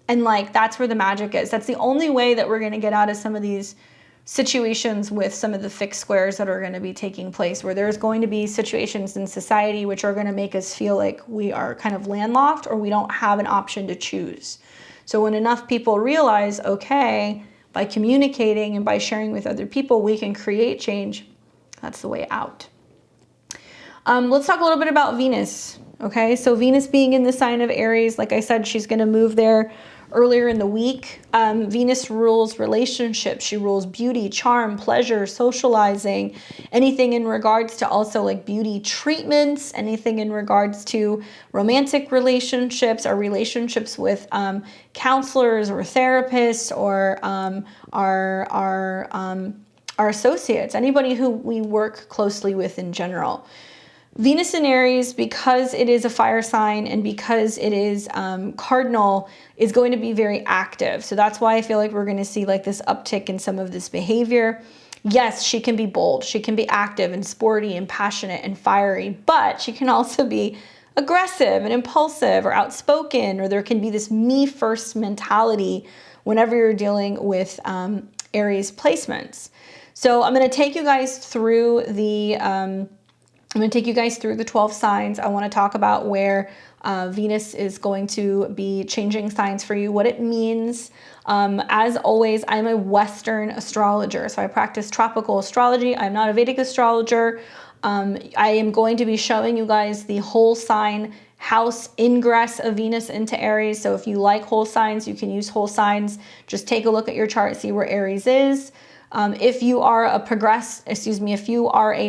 And like, that's where the magic is. That's the only way that we're going to get out of some of these situations with some of the fixed squares that are going to be taking place, where there's going to be situations in society which are going to make us feel like we are kind of landlocked or we don't have an option to choose. So when enough people realize, okay, by communicating and by sharing with other people, we can create change, that's the way out. Let's talk a little bit about Venus. Okay, so Venus being in the sign of Aries, like I said, she's going to move there earlier in the week. Venus rules relationships. She rules beauty, charm, pleasure, socializing, anything in regards to also like beauty treatments, anything in regards to romantic relationships or relationships with counselors or therapists or our associates, anybody who we work closely with in general. Venus in Aries, because it is a fire sign and because it is cardinal, is going to be very active. So that's why I feel like we're going to see like this uptick in some of this behavior. Yes, she can be bold. She can be active and sporty and passionate and fiery, but she can also be aggressive and impulsive or outspoken, or there can be this me first mentality whenever you're dealing with Aries placements. So I'm going to take you guys through the 12 signs. I want to talk about where Venus is going to be changing signs for you, what it means. As always, I'm a Western astrologer, so I practice tropical astrology. I'm not a Vedic astrologer. I am going to be showing you guys the whole sign house ingress of Venus into Aries. So if you like whole signs, you can use whole signs. Just take a look at your chart, see where Aries is. If you are a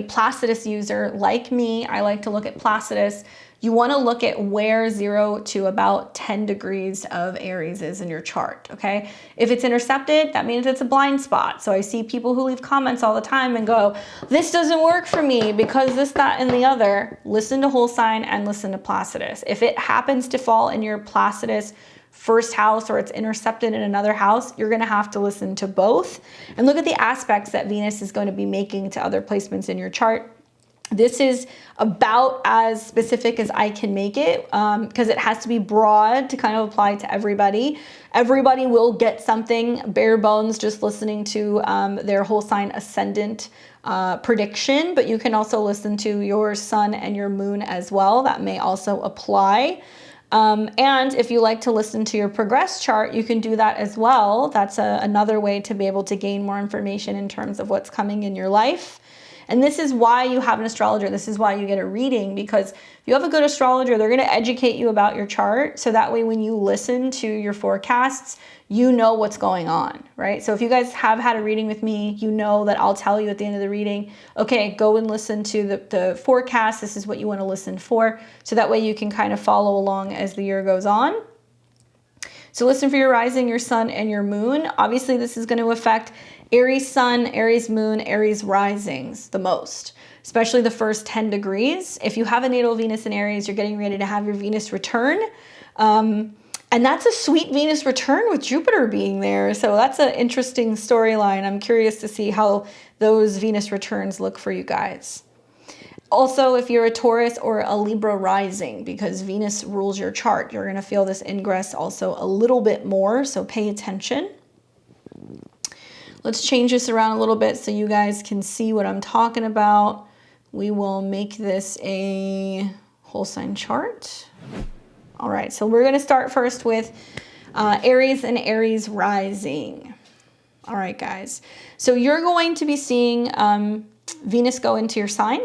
Placidus user like me, I like to look at Placidus. You want to look at where 0 to about 10 degrees of Aries is in your chart, okay? If it's intercepted, that means it's a blind spot. So I see people who leave comments all the time and go, this doesn't work for me because this, that, and the other. Listen to whole sign and listen to Placidus. If it happens to fall in your Placidus first house or it's intercepted in another house, you're going to have to listen to both and look at the aspects that Venus is going to be making to other placements in your chart. This is about as specific as I can make it because it has to be broad to kind of apply to everybody. Everybody will get something bare bones just listening to their whole sign ascendant prediction, but you can also listen to your sun and your moon as well. That may also apply. And if you like to listen to your progress chart, you can do that as well. That's another way to be able to gain more information in terms of what's coming in your life. And this is why you have an astrologer. This is why you get a reading, because if you have a good astrologer, they're going to educate you about your chart. So that way, when you listen to your forecasts, you know what's going on, right? So if you guys have had a reading with me, you know that I'll tell you at the end of the reading, okay, go and listen to the forecast. This is what you want to listen for. So that way you can kind of follow along as the year goes on. So listen for your rising, your sun, and your moon. Obviously, this is going to affect Aries sun, Aries moon, Aries risings the most, especially the first 10 degrees. If you have a natal Venus in Aries, you're getting ready to have your Venus return. And that's a sweet Venus return with Jupiter being there. So that's an interesting storyline. I'm curious to see how those Venus returns look for you guys. Also, if you're a Taurus or a Libra rising, because Venus rules your chart, you're going to feel this ingress also a little bit more, so pay attention. Let's change this around a little bit so you guys can see what I'm talking about. We will make this a whole sign chart. All right, so we're going to start first with Aries and Aries rising. All right, guys. So you're going to be seeing Venus go into your sign.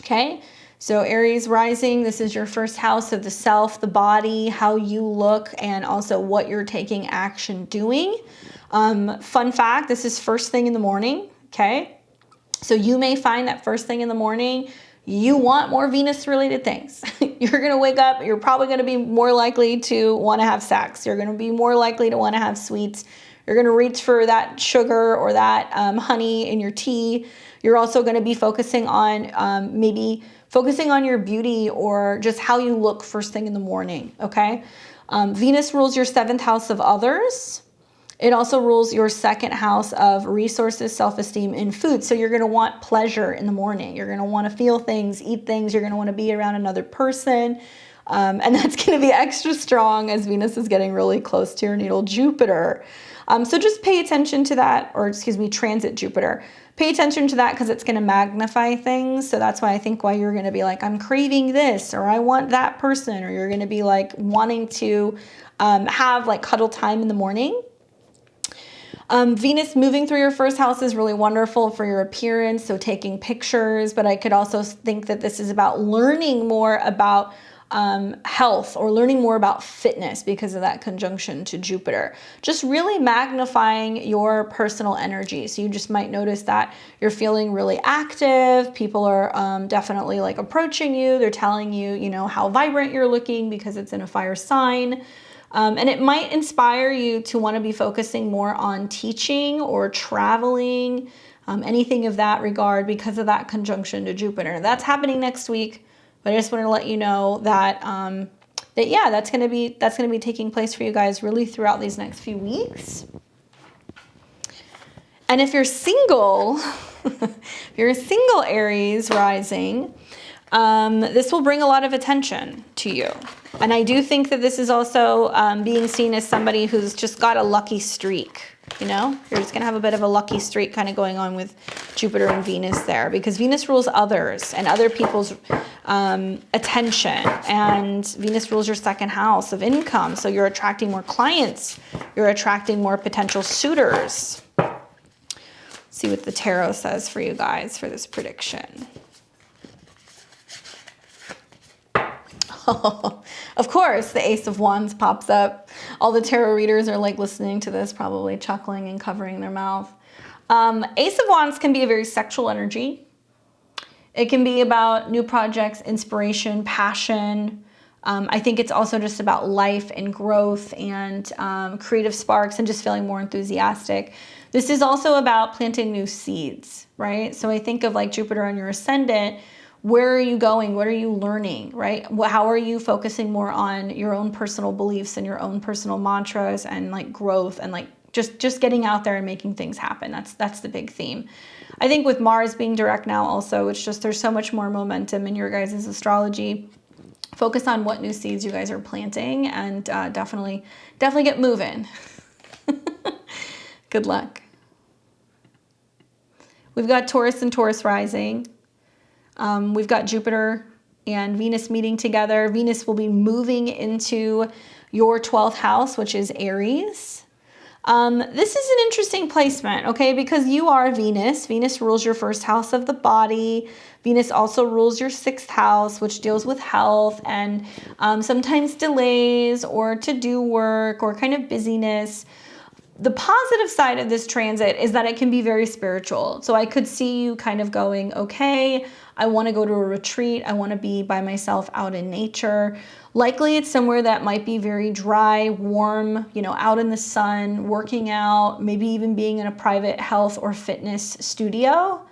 Okay, so Aries rising, this is your first house of the self, the body, how you look, and also what you're taking action doing. Fun fact, this is first thing in the morning, okay? So you may find that first thing in the morning, you want more Venus-related things. You're going to wake up, you're probably going to be more likely to want to have sex. You're going to be more likely to want to have sweets. You're going to reach for that sugar or that honey in your tea. You're also going to be focusing on maybe focusing on your beauty or just how you look first thing in the morning, okay? Venus rules your 7th house of others. It also rules your 2nd house of resources, self-esteem, and food. So you're going to want pleasure in the morning. You're going to want to feel things, eat things. You're going to want to be around another person. And that's going to be extra strong as Venus is getting really close to your natal Jupiter. So just pay attention to that, or excuse me, transit Jupiter. Pay attention to that because it's going to magnify things. So that's why I think why you're going to be like, I'm craving this, or I want that person, or you're going to be like wanting to have like cuddle time in the morning. Venus moving through your first house is really wonderful for your appearance, so taking pictures, but I could also think that this is about learning more about health or learning more about fitness because of that conjunction to Jupiter. Just really magnifying your personal energy. So you just might notice that you're feeling really active. People are definitely like approaching you. They're telling you, you know, how vibrant you're looking because it's in a fire sign. And it might inspire you to want to be focusing more on teaching or traveling, anything of that regard because of that conjunction to Jupiter. That's happening next week. But I just wanted to let you know that yeah, that's gonna be taking place for you guys really throughout these next few weeks. And if you're single, if you're a single Aries rising, this will bring a lot of attention to you. And I do think that this is also being seen as somebody who's just got a lucky streak. You know, you're just going to have a bit of a lucky streak kind of going on with Jupiter and Venus there because Venus rules others and other people's attention, and Venus rules your 2nd house of income. So you're attracting more clients. You're attracting more potential suitors. Let's see what the tarot says for you guys for this prediction. Of course, the Ace of Wands pops up. All the tarot readers are like listening to this, probably chuckling and covering their mouth. Ace of Wands can be a very sexual energy. It can be about new projects, inspiration, passion. I think it's also just about life and growth and creative sparks and just feeling more enthusiastic. This is also about planting new seeds, right? So I think of like Jupiter on your ascendant. Where are you going? What are you learning, right? How are you focusing more on your own personal beliefs and your own personal mantras and like growth and like just getting out there and making things happen? That's the big theme. I think with Mars being direct now also, it's just there's so much more momentum in your guys' astrology. Focus on what new seeds you guys are planting and definitely get moving. Good luck. We've got Taurus and Taurus rising. We've got Jupiter and Venus meeting together. Venus will be moving into your 12th house, which is Aries. This is an interesting placement, okay, because you are Venus. Venus rules your 1st house of the body. Venus also rules your 6th house, which deals with health and sometimes delays or to-do work or kind of busyness. The positive side of this transit is that it can be very spiritual. So I could see you kind of going, okay, I want to go to a retreat. I want to be by myself out in nature. Likely it's somewhere that might be very dry, warm, you know, out in the sun, working out, maybe even being in a private health or fitness studio.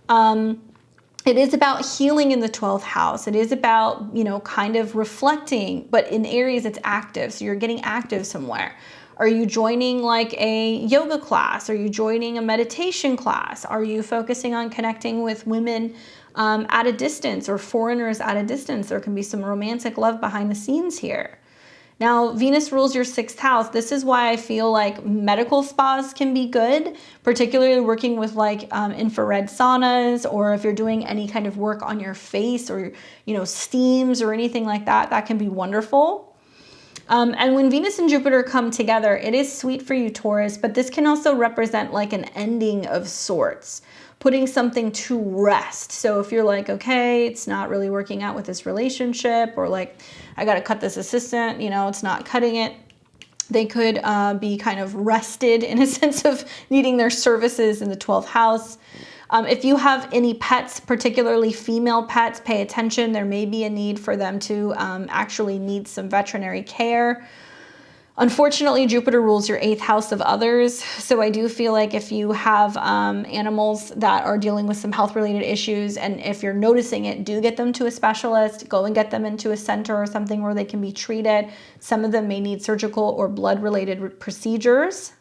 It is about healing in the 12th house. It is about, you know, kind of reflecting, but in Aries it's active. So you're getting active somewhere. Are you joining like a yoga class? Are you joining a meditation class? Are you focusing on connecting with women at a distance, or foreigners at a distance. There can be some romantic love behind the scenes here. Now, Venus rules your 6th house. This is why I feel like medical spas can be good, particularly working with like infrared saunas, or if you're doing any kind of work on your face, or, you know, steams or anything like that, that can be wonderful. And when Venus and Jupiter come together, it is sweet for you, Taurus, but this can also represent like an ending of sorts, putting something to rest. So if you're like, okay, it's not really working out with this relationship, or like, I got to cut this assistant, you know, it's not cutting it. They could be kind of rested in a sense of needing their services in the 12th house. If you have any pets, particularly female pets, pay attention. There may be a need for them to actually need some veterinary care. Unfortunately, Jupiter rules your 8th house of others. So I do feel like if you have animals that are dealing with some health-related issues, and if you're noticing it, do get them to a specialist. Go and get them into a center or something where they can be treated. Some of them may need surgical or blood-related procedures.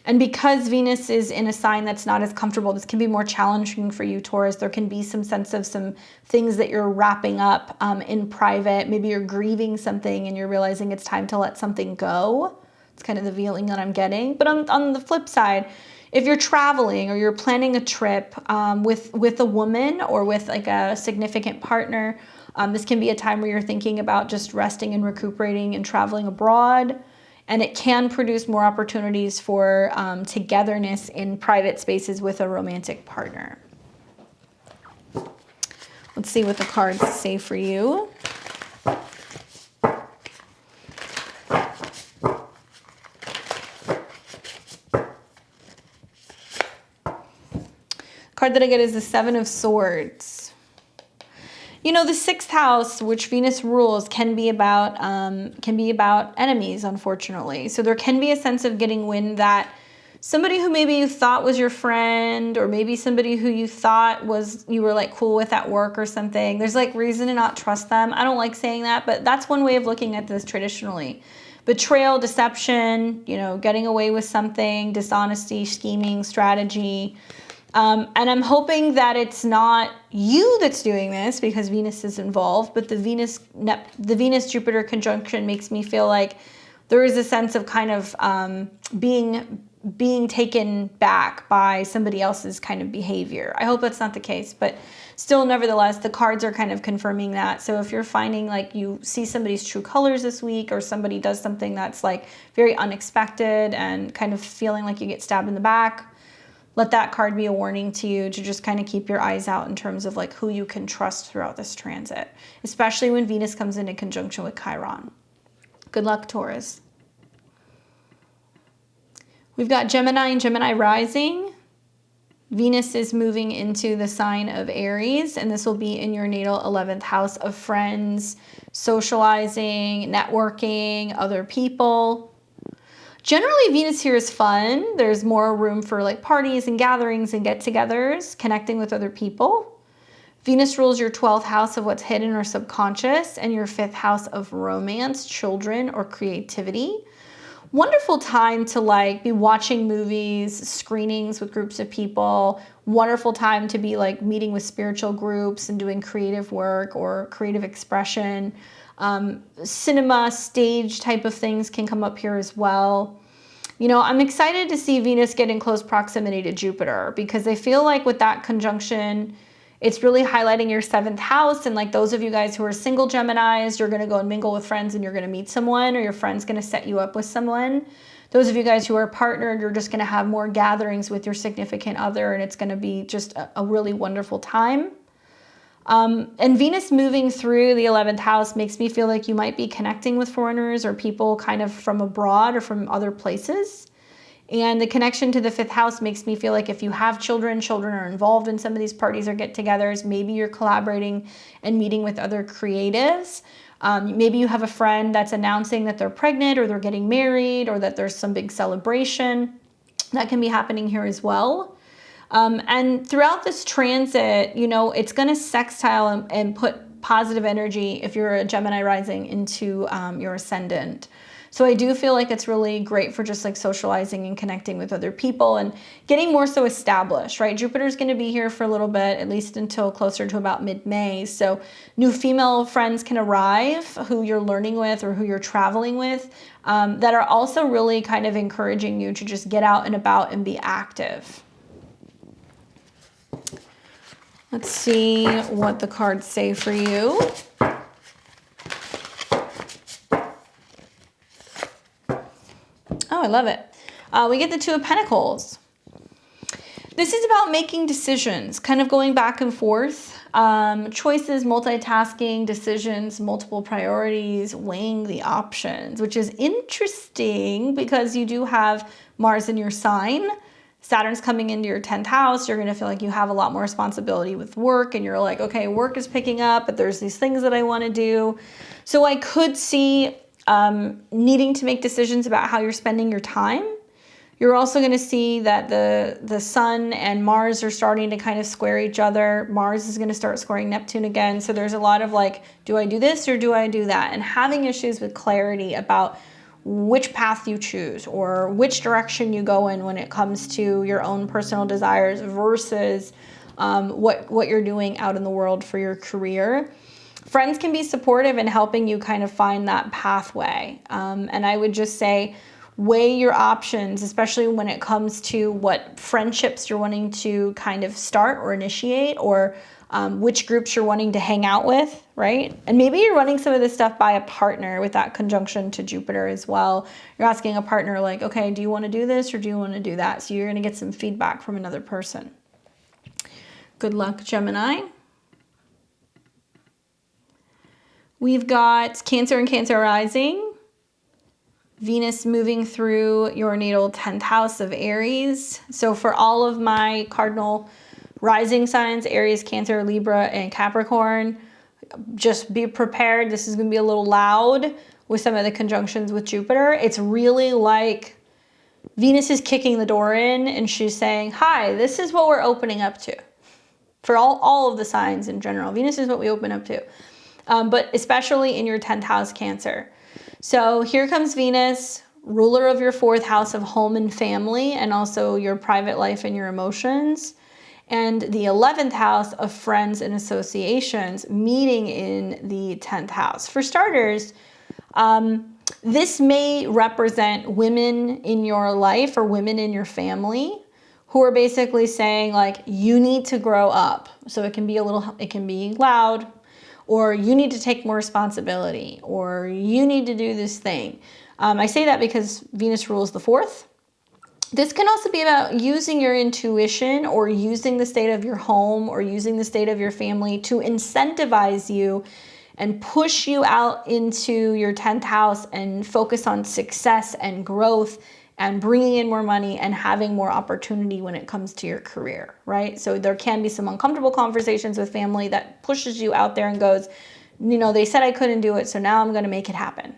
And because Venus is in a sign that's not as comfortable, this can be more challenging for you, Taurus. There can be some sense of some things that you're wrapping up in private. Maybe you're grieving something and you're realizing it's time to let something go. It's kind of the feeling that I'm getting. But on the flip side, if you're traveling or you're planning a trip with a woman or with like a significant partner, this can be a time where you're thinking about just resting and recuperating and traveling abroad. And it can produce more opportunities for togetherness in private spaces with a romantic partner. Let's see what the cards say for you. Card that I get is the 7 of Swords. You know, the 6th house, which Venus rules, can be about enemies, unfortunately. So there can be a sense of getting wind that somebody who maybe you thought was your friend, or maybe somebody who you thought you were like cool with at work or something, there's like reason to not trust them. I don't like saying that, but that's one way of looking at this traditionally. Betrayal, deception, you know, getting away with something, dishonesty, scheming, strategy. And I'm hoping that it's not you that's doing this, because Venus is involved, but the Venus-Jupiter conjunction makes me feel like there is a sense of kind of being taken back by somebody else's kind of behavior. I hope that's not the case, but still, nevertheless, the cards are kind of confirming that. So if you're finding like you see somebody's true colors this week, or somebody does something that's like very unexpected and kind of feeling like you get stabbed in the back, let that card be a warning to you to just kind of keep your eyes out in terms of like who you can trust throughout this transit, especially when Venus comes into conjunction with Chiron. Good luck, Taurus. We've got Gemini and Gemini rising. Venus is moving into the sign of Aries, and this will be in your natal 11th house of friends, socializing, networking, other people. Generally, Venus here is fun. There's more room for like parties and gatherings and get-togethers, connecting with other people. Venus rules your 12th house of what's hidden or subconscious, and your 5th house of romance, children, or creativity. Wonderful time to like be watching movies, screenings with groups of people. Wonderful time to be like meeting with spiritual groups and doing creative work or creative expression. Cinema, stage type of things can come up here as well. You know, I'm excited to see Venus get in close proximity to Jupiter, because I feel like with that conjunction, it's really highlighting your 7th house. And like those of you guys who are single Geminis, you're going to go and mingle with friends and you're going to meet someone, or your friend's going to set you up with someone. Those of you guys who are partnered, you're just going to have more gatherings with your significant other, and it's going to be just a really wonderful time. And Venus moving through the 11th house makes me feel like you might be connecting with foreigners or people kind of from abroad or from other places. And the connection to the 5th house makes me feel like if you have children, children are involved in some of these parties or get-togethers. Maybe you're collaborating and meeting with other creatives. Maybe you have a friend that's announcing that they're pregnant or they're getting married or that there's some big celebration. That can be happening here as well. And throughout this transit, you know, it's going to sextile and put positive energy if you're a Gemini rising into your ascendant. So I do feel like it's really great for just like socializing and connecting with other people and getting more so established, right? Jupiter's going to be here for a little bit, at least until closer to about mid-May. So new female friends can arrive who you're learning with or who you're traveling with, that are also really kind of encouraging you to just get out and about and be active. Let's see what the cards say for you. Oh, I love it. We get the Two of Pentacles. This is about making decisions, kind of going back and forth. Choices, multitasking, decisions, multiple priorities, weighing the options, which is interesting because you do have Mars in your sign. Saturn's coming into your 10th house. You're going to feel like you have a lot more responsibility with work, and you're like, okay, work is picking up, but there's these things that I want to do. So I could see needing to make decisions about how you're spending your time. You're also going to see that the Sun and Mars are starting to kind of square each other. Mars is going to start squaring Neptune again. So there's a lot of like, do I do this or do I do that? And having issues with clarity about which path you choose or which direction you go in when it comes to your own personal desires versus what you're doing out in the world for your career. Friends can be supportive in helping you kind of find that pathway. And I would just say, weigh your options, especially when it comes to what friendships you're wanting to kind of start or initiate, or which groups you're wanting to hang out with, right? And maybe you're running some of this stuff by a partner with that conjunction to Jupiter as well. You're asking a partner like, okay, do you want to do this or do you want to do that? So you're going to get some feedback from another person. Good luck, Gemini. We've got Cancer and Cancer rising. Venus moving through your natal 10th house of Aries. So for all of my cardinal rising signs, Aries, Cancer, Libra, and Capricorn, just be prepared. This is going to be a little loud with some of the conjunctions with Jupiter. It's really like Venus is kicking the door in and she's saying, hi, this is what we're opening up to. For all of the signs in general, Venus is what we open up to. But especially in your 10th house, Cancer. So here comes Venus, ruler of your 4th house of home and family, and also your private life and your emotions. And the 11th house of friends and associations, meeting in the 10th house. For starters, this may represent women in your life or women in your family who are basically saying like, you need to grow up. So it can be it can be loud, or you need to take more responsibility, or you need to do this thing. I say that because Venus rules the 4th. This can also be about using your intuition or using the state of your home or using the state of your family to incentivize you and push you out into your 10th house and focus on success and growth and bringing in more money and having more opportunity when it comes to your career, right? So there can be some uncomfortable conversations with family that pushes you out there and goes, you know, they said I couldn't do it, so now I'm going to make it happen.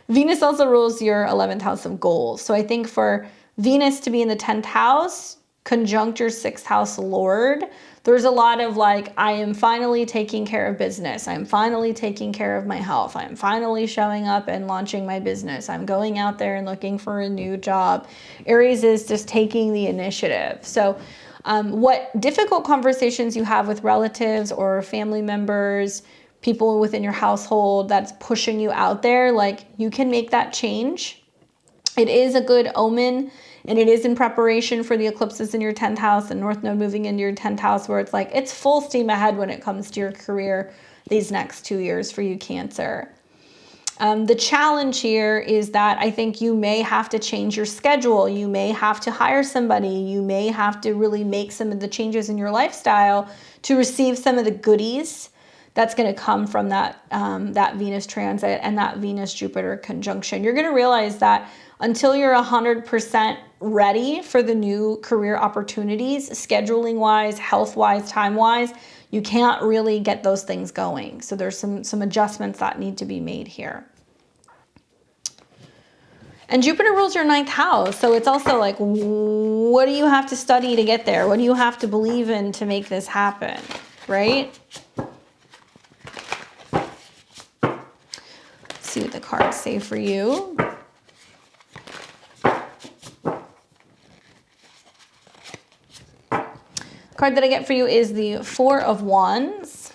Venus also rules your 11th house of goals. So I think for Venus to be in the 10th house, conjunct your 6th house Lord, there's a lot of like, I am finally taking care of business. I'm finally taking care of my health. I'm finally showing up and launching my business. I'm going out there and looking for a new job. Aries is just taking the initiative. So what difficult conversations you have with relatives or family members, people within your household that's pushing you out there, like you can make that change. It is a good omen, and it is in preparation for the eclipses in your 10th house and North Node moving into your 10th house, where it's like it's full steam ahead when it comes to your career these next 2 years for you, Cancer. The challenge here is that I think you may have to change your schedule. You may have to hire somebody. You may have to really make some of the changes in your lifestyle to receive some of the goodies that's going to come from that, that Venus transit and that Venus-Jupiter conjunction. You're going to realize that until you're 100% ready for the new career opportunities, scheduling-wise, health-wise, time-wise, you can't really get those things going. So there's some adjustments that need to be made here. And Jupiter rules your 9th house. So it's also like, what do you have to study to get there? What do you have to believe in to make this happen, right? see what the cards say for you. Card that I get for you is the Four of Wands.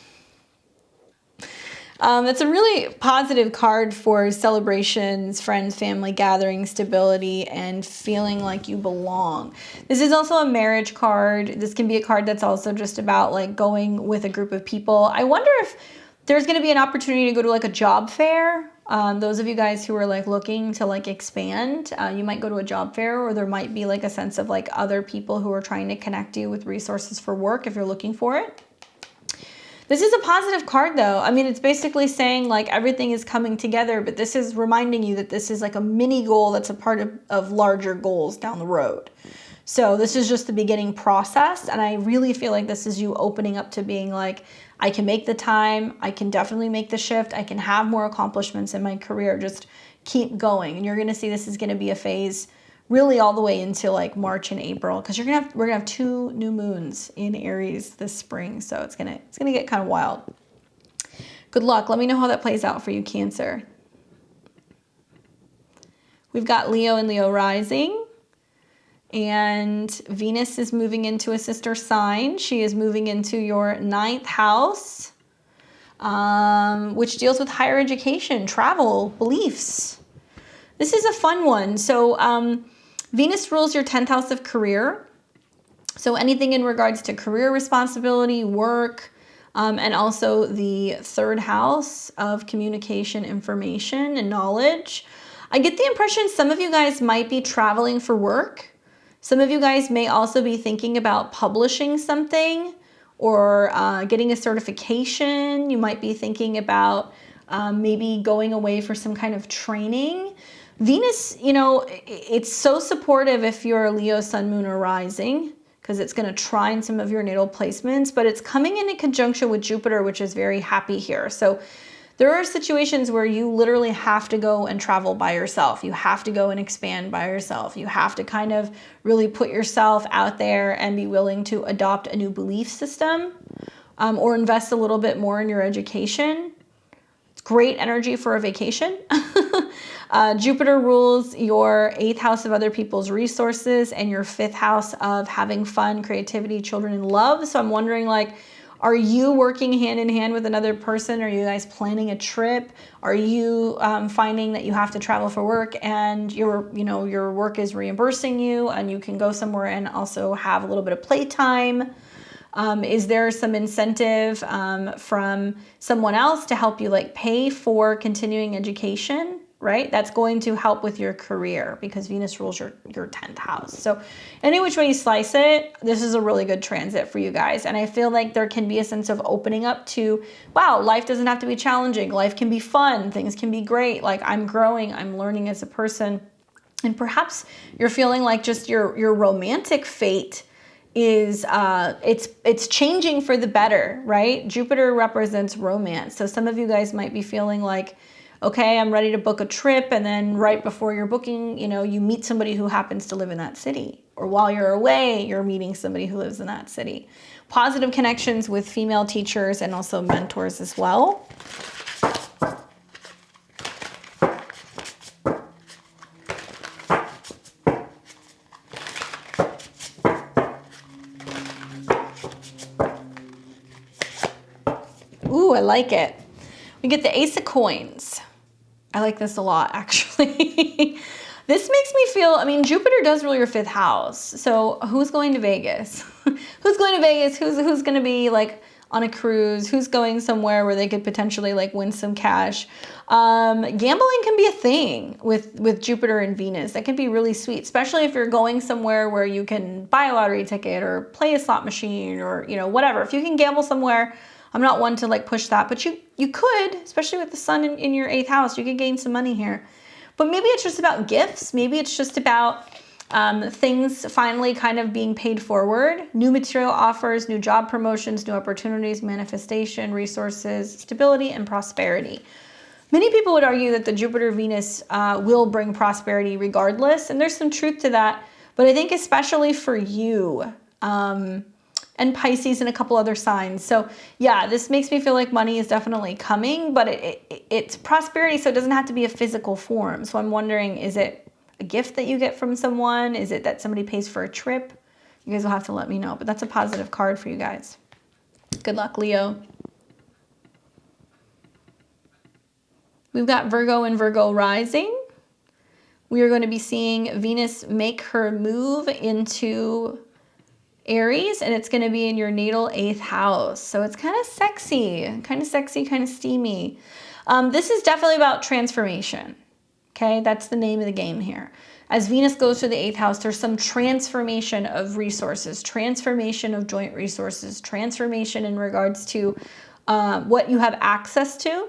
That's a really positive card for celebrations, friends, family gatherings, stability, and feeling like you belong. This is also a marriage card. This can be a card that's also just about like going with a group of people. I wonder if there's going to be an opportunity to go to like a job fair. Those of you guys who are like looking to like expand, you might go to a job fair, or there might be like a sense of like other people who are trying to connect you with resources for work if you're looking for it. This is a positive card though. I mean, it's basically saying like everything is coming together, but this is reminding you that this is like a mini goal that's a part of larger goals down the road. So this is just the beginning process. And I really feel like this is you opening up to being like, I can make the time. I can definitely make the shift. I can have more accomplishments in my career. Just keep going. And you're going to see this is going to be a phase really all the way into like March and April, because we're gonna have 2 new moons in Aries this spring, so it's gonna get kind of wild. Good luck. Let me know how that plays out for you, Cancer. We've got Leo and Leo rising, and Venus is moving into a sister sign. She is moving into your 9th house, which deals with higher education, travel, beliefs. This is a fun one. So Venus rules your 10th house of career. So anything in regards to career responsibility, work, and also the 3rd house of communication, information, and knowledge. I get the impression some of you guys might be traveling for work. Some of you guys may also be thinking about publishing something or getting a certification. You might be thinking about maybe going away for some kind of training. Venus, you know, it's so supportive if you're a Leo, Sun, Moon, or Rising, because it's going to trine some of your natal placements, but it's coming in conjunction with Jupiter, which is very happy here. So there are situations where you literally have to go and travel by yourself. You have to go and expand by yourself. You have to kind of really put yourself out there and be willing to adopt a new belief system or invest a little bit more in your education. It's great energy for a vacation. Jupiter rules your 8th house of other people's resources and your 5th house of having fun, creativity, children, and love. So I'm wondering, like, are you working hand in hand with another person? Are you guys planning a trip? Are you finding that you have to travel for work and your work is reimbursing you and you can go somewhere and also have a little bit of playtime? Is there some incentive from someone else to help you like pay for continuing education? Right? That's going to help with your career because Venus rules your 10th house. So any which way you slice it, this is a really good transit for you guys. And I feel like there can be a sense of opening up to, wow, life doesn't have to be challenging. Life can be fun. Things can be great. Like I'm growing, I'm learning as a person. And perhaps you're feeling like just your romantic fate is it's changing for the better, right? Jupiter represents romance. So some of you guys might be feeling like, okay, I'm ready to book a trip, and then right before you're booking, you meet somebody who happens to live in that city. Or while you're away, you're meeting somebody who lives in that city. Positive connections with female teachers and also mentors as well. Ooh, I like it. We get the Ace of Coins. I like this a lot, actually. This makes me feel, I mean, Jupiter does rule your 5th house. So who's going to Vegas? Who's going to Vegas? Who's going to be like on a cruise? Who's going somewhere where they could potentially like win some cash? Gambling can be a thing with Jupiter and Venus. That can be really sweet, especially if you're going somewhere where you can buy a lottery ticket or play a slot machine or, whatever. If you can gamble somewhere, I'm not one to like push that, but you could, especially with the sun in your 8th house, you could gain some money here. But maybe it's just about gifts. Maybe it's just about things finally kind of being paid forward. New material offers, new job promotions, new opportunities, manifestation, resources, stability, and prosperity. Many people would argue that the Jupiter-Venus will bring prosperity regardless, and there's some truth to that. But I think especially for you, and Pisces and a couple other signs. So yeah, this makes me feel like money is definitely coming, but it's prosperity, so it doesn't have to be a physical form. So I'm wondering, is it a gift that you get from someone? Is it that somebody pays for a trip? You guys will have to let me know, but that's a positive card for you guys. Good luck, Leo. We've got Virgo and Virgo rising. We are going to be seeing Venus make her move into Aries, and it's going to be in your natal 8th house. So it's kind of sexy, kind of steamy. This is definitely about transformation. Okay, that's the name of the game here. As Venus goes through the 8th house, there's some transformation of resources, transformation of joint resources, transformation in regards to what you have access to.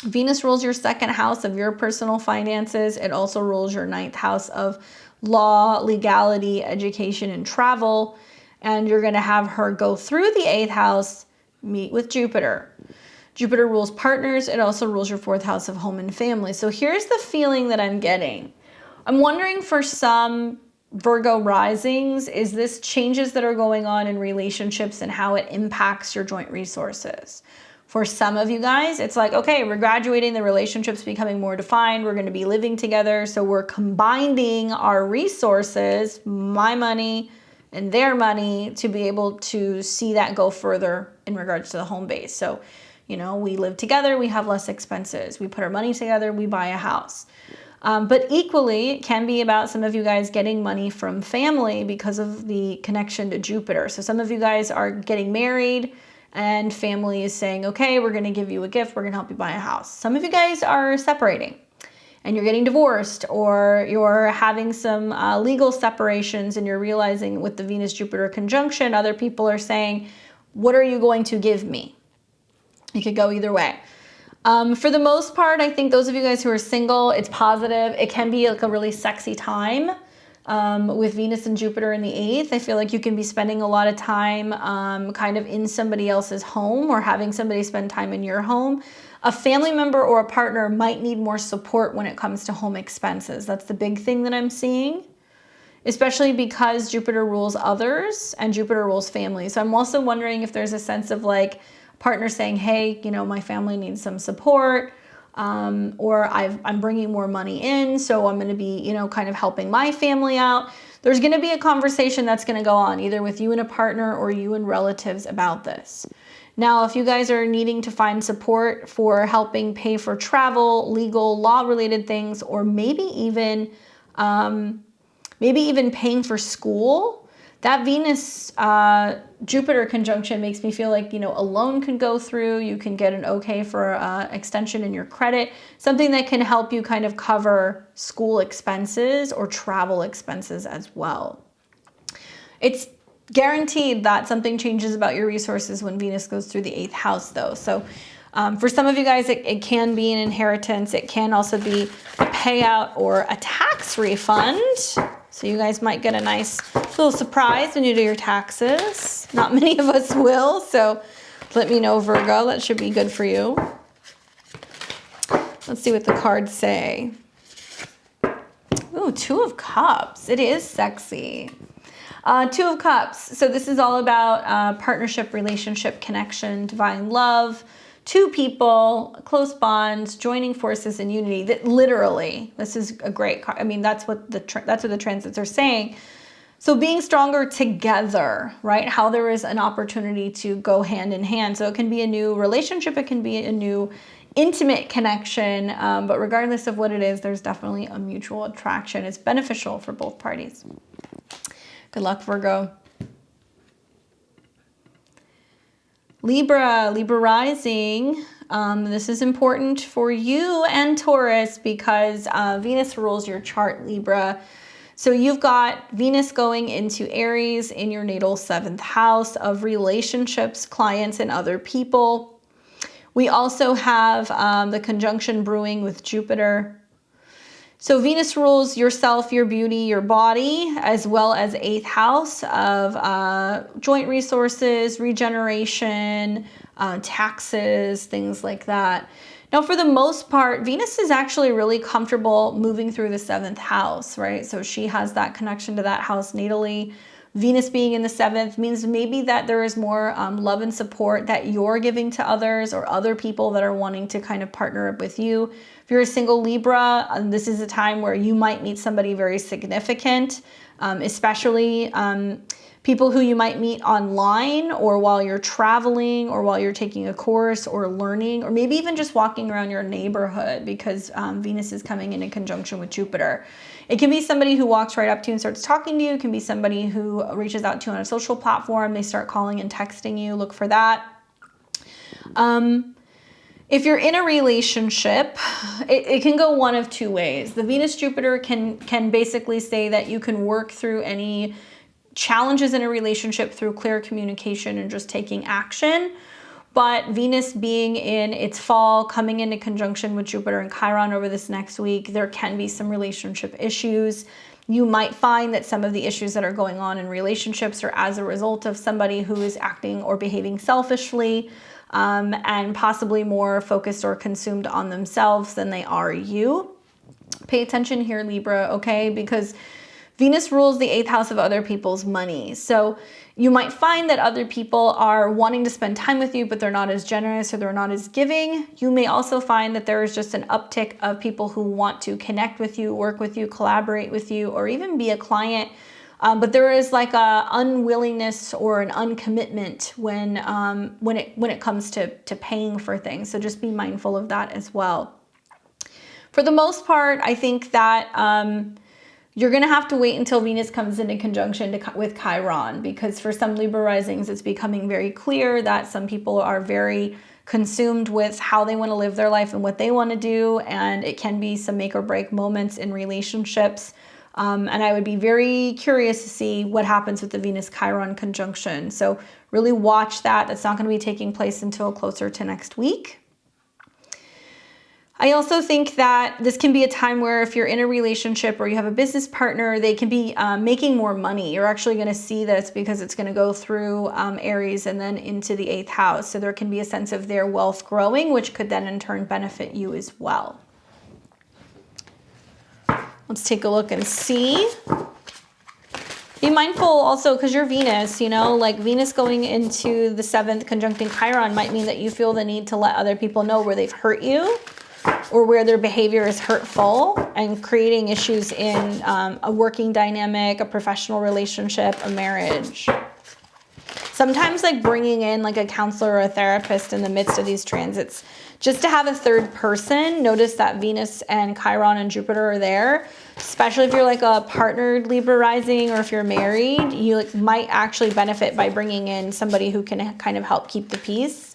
Venus rules your 2nd house of your personal finances. It also rules your 9th house of law, legality, education, and travel. And you're going to have her go through the 8th house, meet with Jupiter. Jupiter rules partners. It also rules your 4th house of home and family. So here's the feeling that I'm getting. I'm wondering, for some Virgo risings, is this changes that are going on in relationships and how it impacts your joint resources. For some of you guys, it's like, okay, we're graduating, the relationship's becoming more defined, we're going to be living together, so we're combining our resources, my money and their money, to be able to see that go further in regards to the home base. So, you know, we live together, we have less expenses, we put our money together, we buy a house. But equally, it can be about some of you guys getting money from family because of the connection to Jupiter. So some of you guys are getting married, and family is saying, okay, we're going to give you a gift, we're going to help you buy a house. Some of you guys are separating and you're getting divorced, or you're having some legal separations, and you're realizing with the Venus-Jupiter conjunction, other people are saying, what are you going to give me? It could go either way. For the most part, I think those of you guys who are single, it's positive. It can be like a really sexy time. With Venus and Jupiter in the 8th, I feel like you can be spending a lot of time kind of in somebody else's home, or having somebody spend time in your home. A family member or a partner might need more support when it comes to home expenses. That's the big thing that I'm seeing, especially because Jupiter rules others and Jupiter rules family. So I'm also wondering if there's a sense of like partner saying, hey, you know, my family needs some support. Or I'm bringing more money in, so I'm going to be, you know, kind of helping my family out. There's going to be a conversation that's going to go on either with you and a partner or you and relatives about this. Now, if you guys are needing to find support for helping pay for travel, legal, law-related things, or maybe even paying for school, that Venus Jupiter conjunction makes me feel like, you know, a loan can go through, you can get an okay for extension in your credit, something that can help you kind of cover school expenses or travel expenses as well. It's guaranteed that something changes about your resources when Venus goes through the 8th house though. So for some of you guys, it can be an inheritance. It can also be a payout or a tax refund. So you guys might get a nice little surprise when you do your taxes. Not many of us will, so let me know, Virgo. That should be good for you. Let's see what the cards say. Ooh, 2 of Cups. It is sexy. 2 of Cups. So this is all about partnership, relationship, connection, divine love. 2 people, close bonds, joining forces in unity. That literally, this is a great card. I mean, that's what the transits are saying. So being stronger together, right? How there is an opportunity to go hand in hand. So it can be a new relationship, it can be a new intimate connection, but regardless of what it is, there's definitely a mutual attraction. It's beneficial for both parties. Good luck, Virgo. Libra rising. This is important for you and Taurus because Venus rules your chart, Libra. So you've got Venus going into Aries in your natal 7th house of relationships, clients, and other people. We also have the conjunction brewing with Jupiter. So Venus rules yourself, your beauty, your body, as well as 8th house of joint resources, regeneration, taxes, things like that. Now, for the most part, Venus is actually really comfortable moving through the 7th house, right? So she has that connection to that house natally. Venus being in the 7th means maybe that there is more love and support that you're giving to others, or other people that are wanting to kind of partner up with you. If you're a single Libra, this is a time where you might meet somebody very significant, especially people who you might meet online, or while you're traveling, or while you're taking a course or learning, or maybe even just walking around your neighborhood, because Venus is coming in conjunction with Jupiter. It can be somebody who walks right up to you and starts talking to you. It can be somebody who reaches out to you on a social platform. They start calling and texting you. Look for that. If you're in a relationship, it can go one of two ways. The Venus-Jupiter can basically say that you can work through any challenges in a relationship through clear communication and just taking action. But Venus being in its fall, coming into conjunction with Jupiter and Chiron over this next week, there can be some relationship issues. You might find that some of the issues that are going on in relationships are as a result of somebody who is acting or behaving selfishly, and possibly more focused or consumed on themselves than they are you. Pay attention here, Libra, okay? Because Venus rules the 8th house of other people's money. So you might find that other people are wanting to spend time with you, but they're not as generous, or they're not as giving. You may also find that there is just an uptick of people who want to connect with you, work with you, collaborate with you, or even be a client. But there is like a unwillingness or an uncommitment when it comes to paying for things. So just be mindful of that as well. For the most part, I think that you're going to have to wait until Venus comes into conjunction with Chiron, because for some Libra risings, it's becoming very clear that some people are very consumed with how they want to live their life and what they want to do. And it can be some make or break moments in relationships. And I would be very curious to see what happens with the Venus-Chiron conjunction. So really watch that. That's not going to be taking place until closer to next week. I also think that this can be a time where if you're in a relationship or you have a business partner, they can be making more money. You're actually going to see this because it's going to go through Aries and then into the 8th house. So there can be a sense of their wealth growing, which could then in turn benefit you as well. Let's take a look and see. Be mindful also, because you're Venus, you know, like Venus going into the 7th conjuncting Chiron might mean that you feel the need to let other people know where they've hurt you, or where their behavior is hurtful, and creating issues in a working dynamic, a professional relationship, a marriage. Sometimes like bringing in like a counselor or a therapist in the midst of these transits, just to have a third person. Notice that Venus and Chiron and Jupiter are there, especially if you're like a partnered Libra rising, or if you're married, you like might actually benefit by bringing in somebody who can kind of help keep the peace.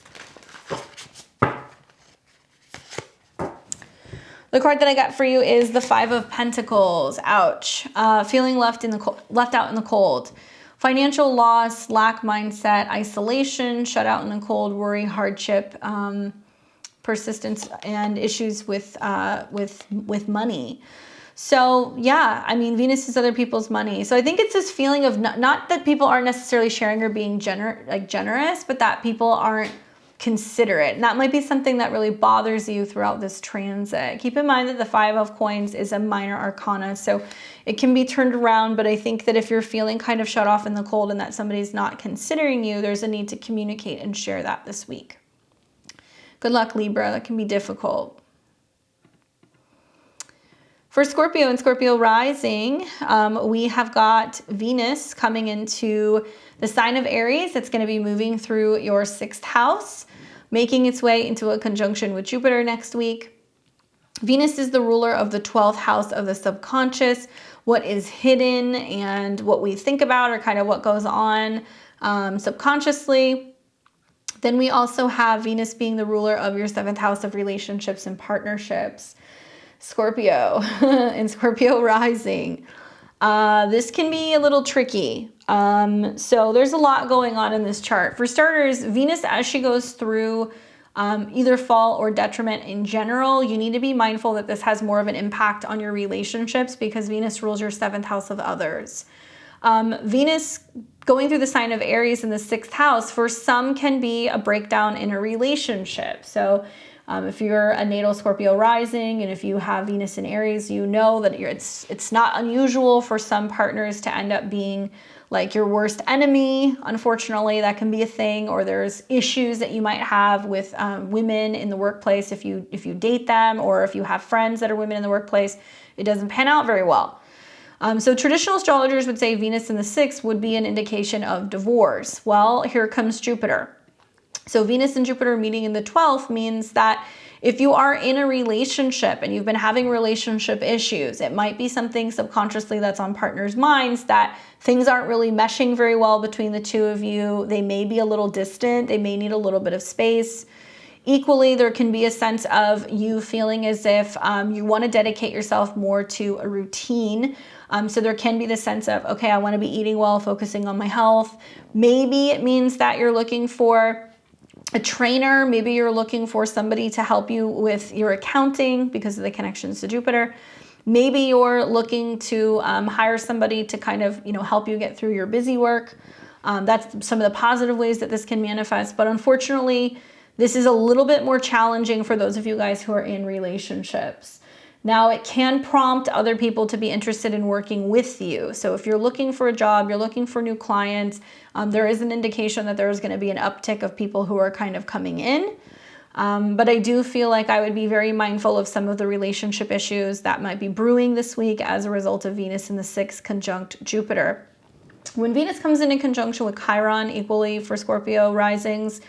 The card that I got for you is the 5 of Pentacles. Ouch. Feeling left out in the cold. Financial loss, lack mindset, isolation, shut out in the cold, worry, hardship, persistence, and issues with money. So yeah, I mean, Venus is other people's money. So I think it's this feeling of not that people aren't necessarily sharing or being generous, but that people aren't considerate. And that might be something that really bothers you throughout this transit. Keep in mind that the 5 of Coins is a minor arcana, so it can be turned around. But I think that if you're feeling kind of shut off in the cold and that somebody's not considering you, there's a need to communicate and share that this week. Good luck, Libra. That can be difficult. For Scorpio and Scorpio rising, we have got Venus coming into the sign of Aries. It's going to be moving through your 6th house, making its way into a conjunction with Jupiter next week. Venus is the ruler of the 12th house of the subconscious, what is hidden and what we think about, or kind of what goes on subconsciously. Then we also have Venus being the ruler of your 7th house of relationships and partnerships. Scorpio and Scorpio rising. This can be a little tricky. So there's a lot going on in this chart. For starters, Venus, as she goes through either fall or detriment in general, you need to be mindful that this has more of an impact on your relationships, because Venus rules your 7th house of others. Venus going through the sign of Aries in the 6th house, for some can be a breakdown in a relationship. So if you're a natal Scorpio rising, and if you have Venus in Aries, you know that it's not unusual for some partners to end up being like your worst enemy. Unfortunately, that can be a thing, or there's issues that you might have with women in the workplace if you date them, or if you have friends that are women in the workplace, it doesn't pan out very well. So traditional astrologers would say Venus in the 6th would be an indication of divorce. Well, here comes Jupiter. So Venus and Jupiter meeting in the 12th means that if you are in a relationship and you've been having relationship issues, it might be something subconsciously that's on partners' minds, that things aren't really meshing very well between the two of you. They may be a little distant. They may need a little bit of space. Equally, there can be a sense of you feeling as if you want to dedicate yourself more to a routine. So there can be the sense of, okay, I want to be eating well, focusing on my health. Maybe it means that you're looking for a trainer. Maybe you're looking for somebody to help you with your accounting because of the connections to Jupiter. Maybe you're looking to hire somebody to kind of, help you get through your busy work. That's some of the positive ways that this can manifest. But unfortunately, this is a little bit more challenging for those of you guys who are in relationships. Now, it can prompt other people to be interested in working with you. So if you're looking for a job, you're looking for new clients, there is an indication that there is going to be an uptick of people who are kind of coming in. But I do feel like I would be very mindful of some of the relationship issues that might be brewing this week as a result of Venus in the 6th conjunct Jupiter. When Venus comes in conjunction with Chiron, equally for Scorpio risings,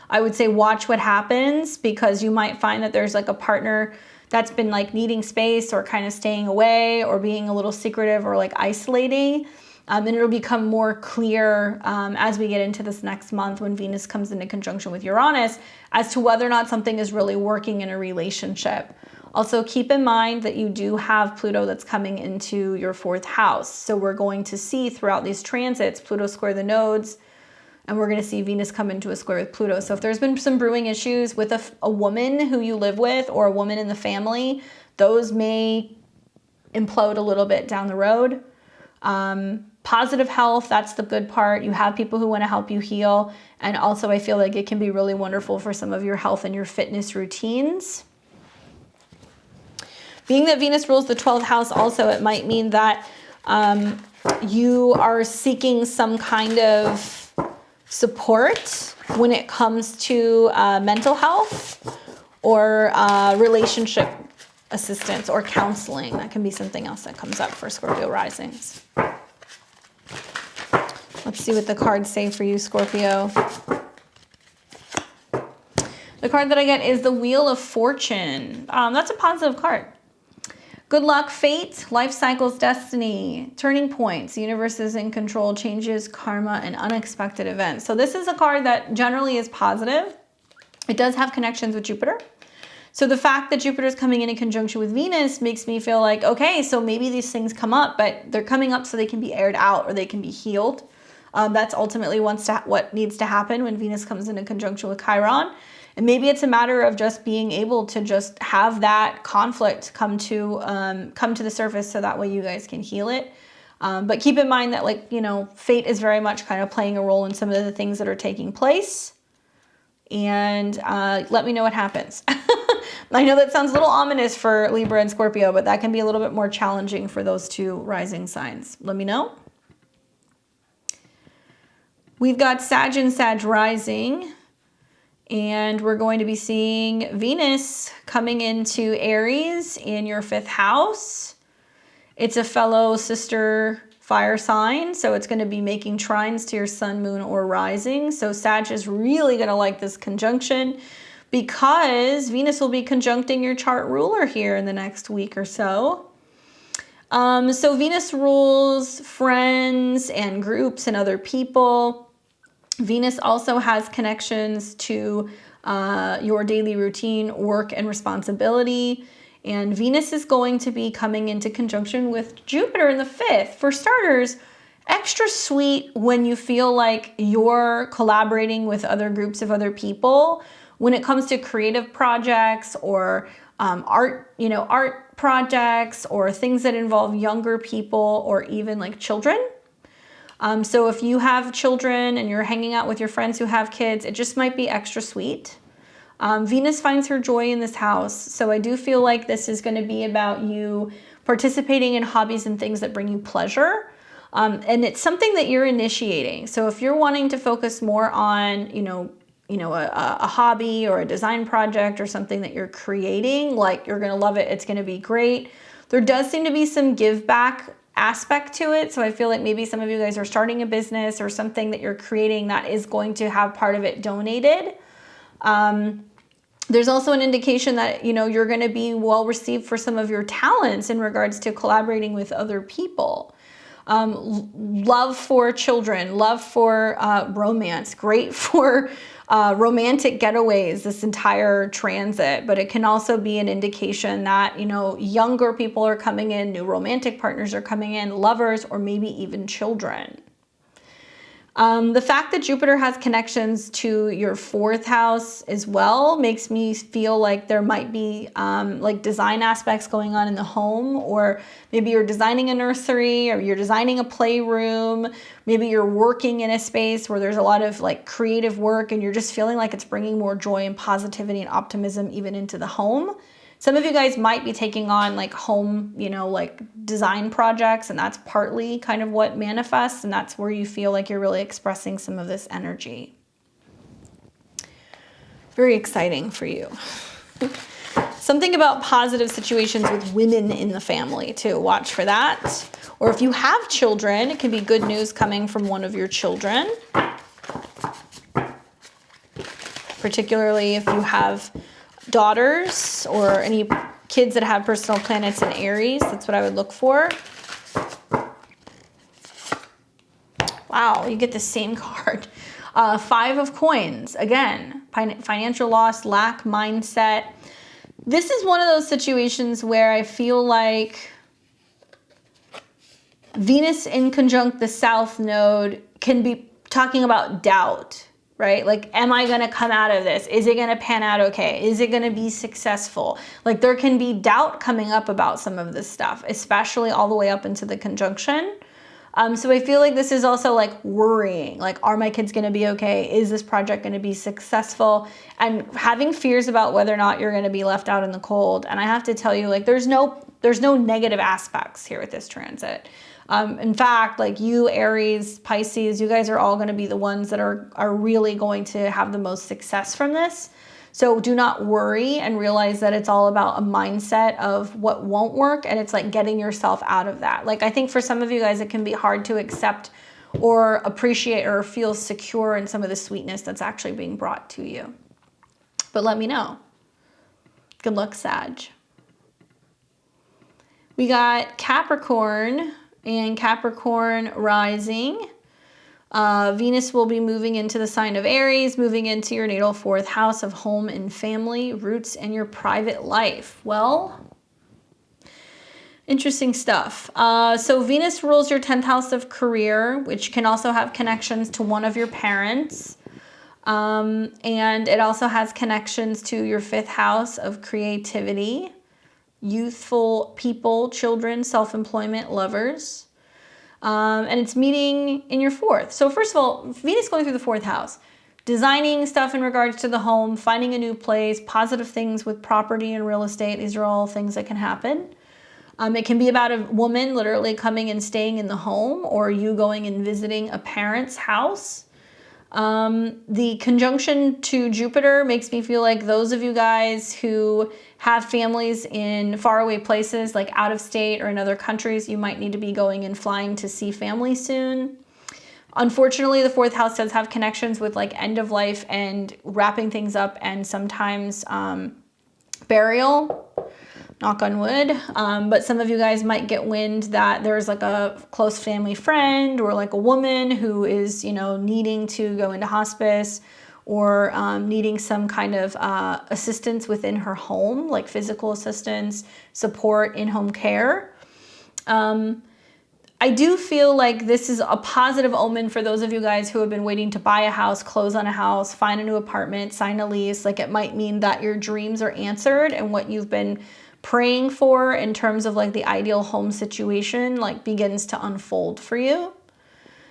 I would say watch what happens, because you might find that there's like a partner that's been like needing space or kind of staying away or being a little secretive or like isolating. And it'll become more clear as we get into this next month when Venus comes into conjunction with Uranus as to whether or not something is really working in a relationship. Also, keep in mind that you do have Pluto that's coming into your 4th house. So we're going to see throughout these transits, Pluto square the nodes, and we're going to see Venus come into a square with Pluto. So if there's been some brewing issues with a woman who you live with or a woman in the family, those may implode a little bit down the road. Positive health, that's the good part. You have people who want to help you heal. And also I feel like it can be really wonderful for some of your health and your fitness routines. Being that Venus rules the 12th house also, it might mean that you are seeking some kind of support when it comes to mental health or relationship assistance or counseling. That can be something else that comes up for Scorpio risings. Let's see what the cards say for you, Scorpio. The card that I get is the Wheel of Fortune. That's a positive card. Good luck, fate, life cycles, destiny, turning points, the universe is in control, changes, karma, and unexpected events. So this is a card that generally is positive. It does have connections with Jupiter. So the fact that Jupiter is coming in conjunction with Venus makes me feel like, okay, so maybe these things come up, but they're coming up so they can be aired out or they can be healed. That's ultimately what needs to happen when Venus comes in conjunction with Chiron. And maybe it's a matter of just being able to just have that conflict come to the surface so that way you guys can heal it. But keep in mind that, like, fate is very much kind of playing a role in some of the things that are taking place. And let me know what happens. I know that sounds a little ominous for Libra and Scorpio, but that can be a little bit more challenging for those two rising signs. Let me know. We've got Sag and Sag rising. And we're going to be seeing Venus coming into Aries in your 5th house. It's a fellow sister fire sign, so it's going to be making trines to your sun, moon, or rising. So Sag is really going to like this conjunction because Venus will be conjuncting your chart ruler here in the next week or so. So Venus rules friends and groups and other people. Venus also has connections to your daily routine, work, and responsibility. And Venus is going to be coming into conjunction with Jupiter in the 5th. For starters, extra sweet when you feel like you're collaborating with other groups of other people. When it comes to creative projects or art projects or things that involve younger people or even like children. So if you have children and you're hanging out with your friends who have kids, it just might be extra sweet. Venus finds her joy in this house. So I do feel like this is going to be about you participating in hobbies and things that bring you pleasure. And it's something that you're initiating. So if you're wanting to focus more on, a hobby or a design project or something that you're creating, like you're going to love it. It's going to be great. There does seem to be some give back aspect to it. So I feel like maybe some of you guys are starting a business or something that you're creating that is going to have part of it donated. There's also an indication that, you're going to be well received for some of your talents in regards to collaborating with other people. Love for children, love for romance, great for romantic getaways this entire transit, but it can also be an indication that, younger people are coming in, new romantic partners are coming in, lovers, or maybe even children. The fact that Jupiter has connections to your 4th house as well makes me feel like there might be like design aspects going on in the home, or maybe you're designing a nursery, or you're designing a playroom. Maybe you're working in a space where there's a lot of like creative work and you're just feeling like it's bringing more joy and positivity and optimism even into the home. Some of you guys might be taking on like home, like design projects, and that's partly kind of what manifests, and that's where you feel like you're really expressing some of this energy. Very exciting for you. Something about positive situations with women in the family too. Watch for that. Or if you have children, it can be good news coming from one of your children. Particularly if you have daughters or any kids that have personal planets in Aries. That's what I would look for. Wow, you get the same card. 5 of coins. Again, financial loss, lack, mindset. This is one of those situations where I feel like Venus in conjunct the South Node can be talking about doubt. Right? Like, am I going to come out of this? Is it going to pan out okay? Is it going to be successful? Like, there can be doubt coming up about some of this stuff, especially all the way up into the conjunction. So I feel like this is also like worrying, like, are my kids going to be okay? Is this project going to be successful? And having fears about whether or not you're going to be left out in the cold. And I have to tell you, like, there's no negative aspects here with this transit. In fact, like you, Aries, Pisces, you guys are all going to be the ones that are really going to have the most success from this. So do not worry and realize that it's all about a mindset of what won't work. And it's like getting yourself out of that. Like, I think for some of you guys, it can be hard to accept or appreciate or feel secure in some of the sweetness that's actually being brought to you. But let me know. Good luck, Sag. We got Capricorn and Capricorn rising. Venus will be moving into the sign of Aries, moving into your natal 4th house of home and family, roots, and your private life. Well, interesting stuff. So Venus rules your 10th house of career, which can also have connections to one of your parents. And it also has connections to your 5th house of creativity, youthful people, children, self-employment, lovers. And it's meeting in your 4th. So first of all, Venus going through the 4th house, designing stuff in regards to the home, finding a new place, positive things with property and real estate. These are all things that can happen. It can be about a woman literally coming and staying in the home, or you going and visiting a parent's house. The conjunction to Jupiter makes me feel like those of you guys who have families in faraway places, like out of state or in other countries, you might need to be going and flying to see family soon. Unfortunately, the 4th house does have connections with like end of life and wrapping things up, and sometimes burial, knock on wood. But some of you guys might get wind that there's like a close family friend or like a woman who is, needing to go into hospice, or needing some kind of assistance within her home, like physical assistance, support, in-home care. I do feel like this is a positive omen for those of you guys who have been waiting to buy a house, close on a house, find a new apartment, sign a lease. Like, it might mean that your dreams are answered, and what you've been praying for in terms of like the ideal home situation like begins to unfold for you.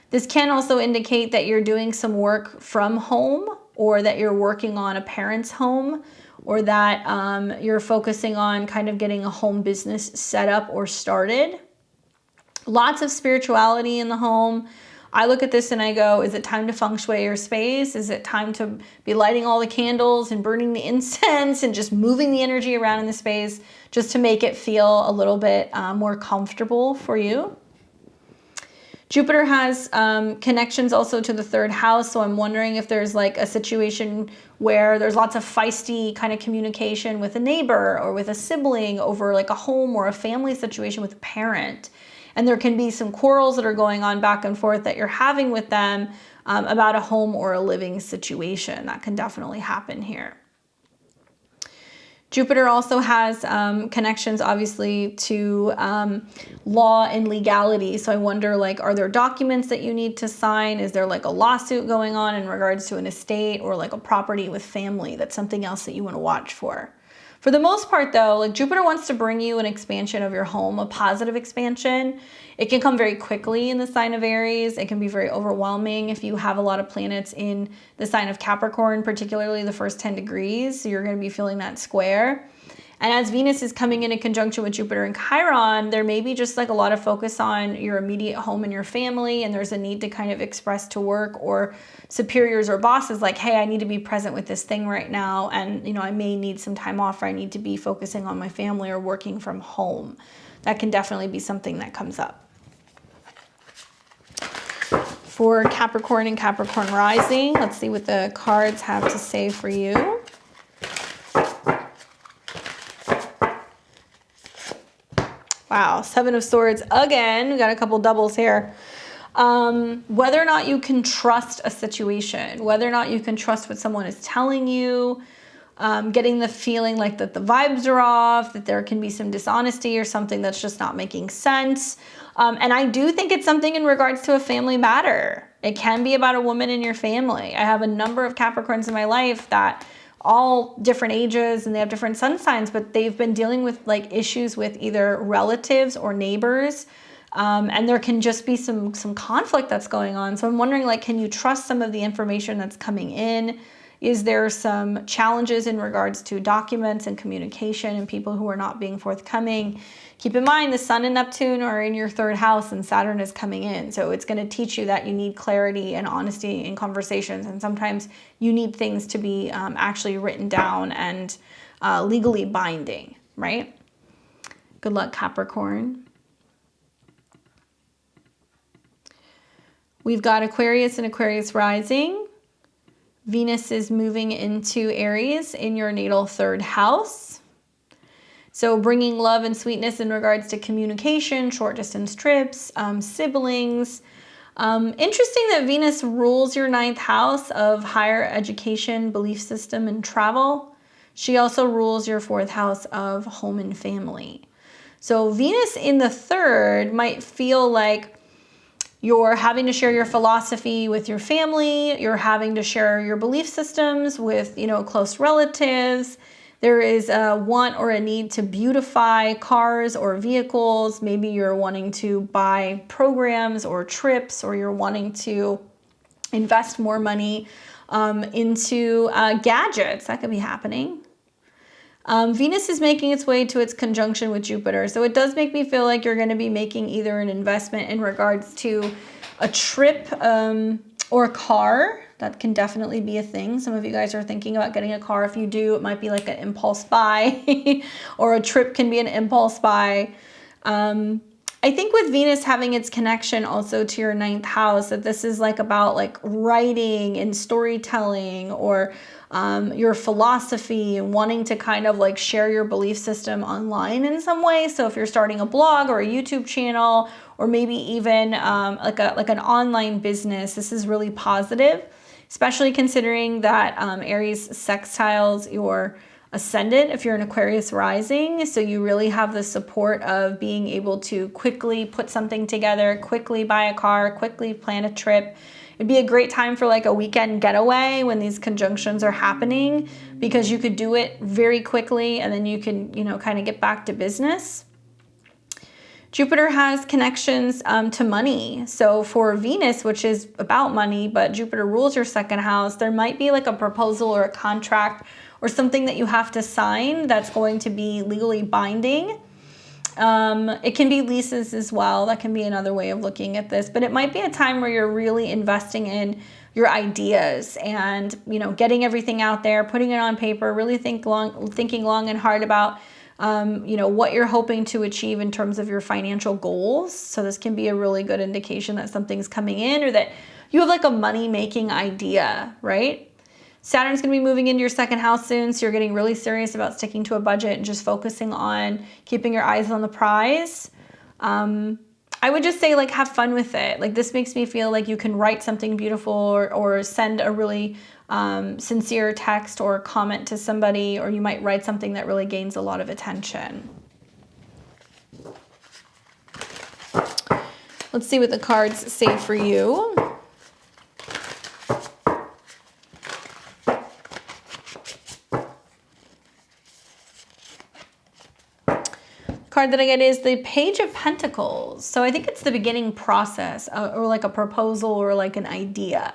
This can also indicate that you're doing some work from home, or that you're working on a parent's home, or that you're focusing on kind of getting a home business set up or started. Lots of spirituality in the home. I look at this and I go, is it time to feng shui your space? Is it time to be lighting all the candles and burning the incense and just moving the energy around in the space just to make it feel a little bit more comfortable for you? Jupiter has connections also to the 3rd house, so I'm wondering if there's like a situation where there's lots of feisty kind of communication with a neighbor or with a sibling over like a home or a family situation with a parent. And there can be some quarrels that are going on back and forth that you're having with them about a home or a living situation. That can definitely happen here. Jupiter also has connections, obviously, to law and legality. So I wonder, like, are there documents that you need to sign? Is there like a lawsuit going on in regards to an estate or like a property with family? That's something else that you want to watch for. For the most part, though, like Jupiter wants to bring you an expansion of your home, a positive expansion. It can come very quickly in the sign of Aries. It can be very overwhelming if you have a lot of planets in the sign of Capricorn, particularly the first 10 degrees. So you're going to be feeling that square. And as Venus is coming in conjunction with Jupiter and Chiron, there may be just like a lot of focus on your immediate home and your family, and there's a need to kind of express to work or superiors or bosses like, hey, I need to be present with this thing right now, and you know, I may need some time off, or I need to be focusing on my family or working from home. That can definitely be something that comes up. For Capricorn and Capricorn rising, let's see what the cards have to say for you. Wow, 7 of Swords again. We got a couple doubles here. Whether or not you can trust a situation, whether or not you can trust what someone is telling you, getting the feeling like that the vibes are off, that there can be some dishonesty or something that's just not making sense. And I do think it's something in regards to a family matter. It can be about a woman in your family. I have a number of Capricorns in my life that all different ages and they have different sun signs, but they've been dealing with like issues with either relatives or neighbors. And there can just be some conflict that's going on. So I'm wondering, like, can you trust some of the information that's coming in? Is there some challenges in regards to documents and communication and people who are not being forthcoming? Keep in mind the Sun and Neptune are in your 3rd house and Saturn is coming in. So it's going to teach you that you need clarity and honesty in conversations. And sometimes you need things to be actually written down and legally binding, right? Good luck, Capricorn. We've got Aquarius and Aquarius rising. Venus is moving into Aries in your natal 3rd house. So bringing love and sweetness in regards to communication, short distance trips, siblings. Interesting that Venus rules your 9th house of higher education, belief system, and travel. She also rules your 4th house of home and family. So Venus in the 3rd might feel like you're having to share your philosophy with your family. You're having to share your belief systems with, you know, close relatives. There is a want or a need to beautify cars or vehicles. Maybe you're wanting to buy programs or trips, or you're wanting to invest more money into gadgets. That could be happening. Venus is making its way to its conjunction with Jupiter. So it does make me feel like you're going to be making either an investment in regards to a trip or a car. That can definitely be a thing. Some of you guys are thinking about getting a car. If you do, it might be like an impulse buy or a trip can be an impulse buy. I think with Venus having its connection also to your 9th house, that this is like about like writing and storytelling, or your philosophy and wanting to kind of like share your belief system online in some way. So if you're starting a blog or a YouTube channel, or maybe even like an online business, this is really positive, especially considering that Aries sextiles your ascendant if you're an Aquarius rising. So you really have the support of being able to quickly put something together, quickly buy a car, quickly plan a trip. It'd be a great time for like a weekend getaway when these conjunctions are happening, because you could do it very quickly and then you can, you know, kind of get back to business. Jupiter has connections to money. So for Venus, which is about money, but Jupiter rules your 2nd house, there might be like a proposal or a contract or something that you have to sign that's going to be legally binding. It can be leases as well. That can be another way of looking at this, but it might be a time where you're really investing in your ideas and, you know, getting everything out there, putting it on paper, really thinking long and hard about, you know, what you're hoping to achieve in terms of your financial goals. So this can be a really good indication that something's coming in, or that you have like a money-making idea, right? Saturn's going to be moving into your second house soon, so you're getting really serious about sticking to a budget and just focusing on keeping your eyes on the prize. I would just say, like, have fun with it. Like, this makes me feel like you can write something beautiful, or send a really sincere text or comment to somebody, or you might write something that really gains a lot of attention. Let's see what the cards say for you. Card that I get is the Page of Pentacles. So I think it's the beginning process, or like a proposal, or like an idea.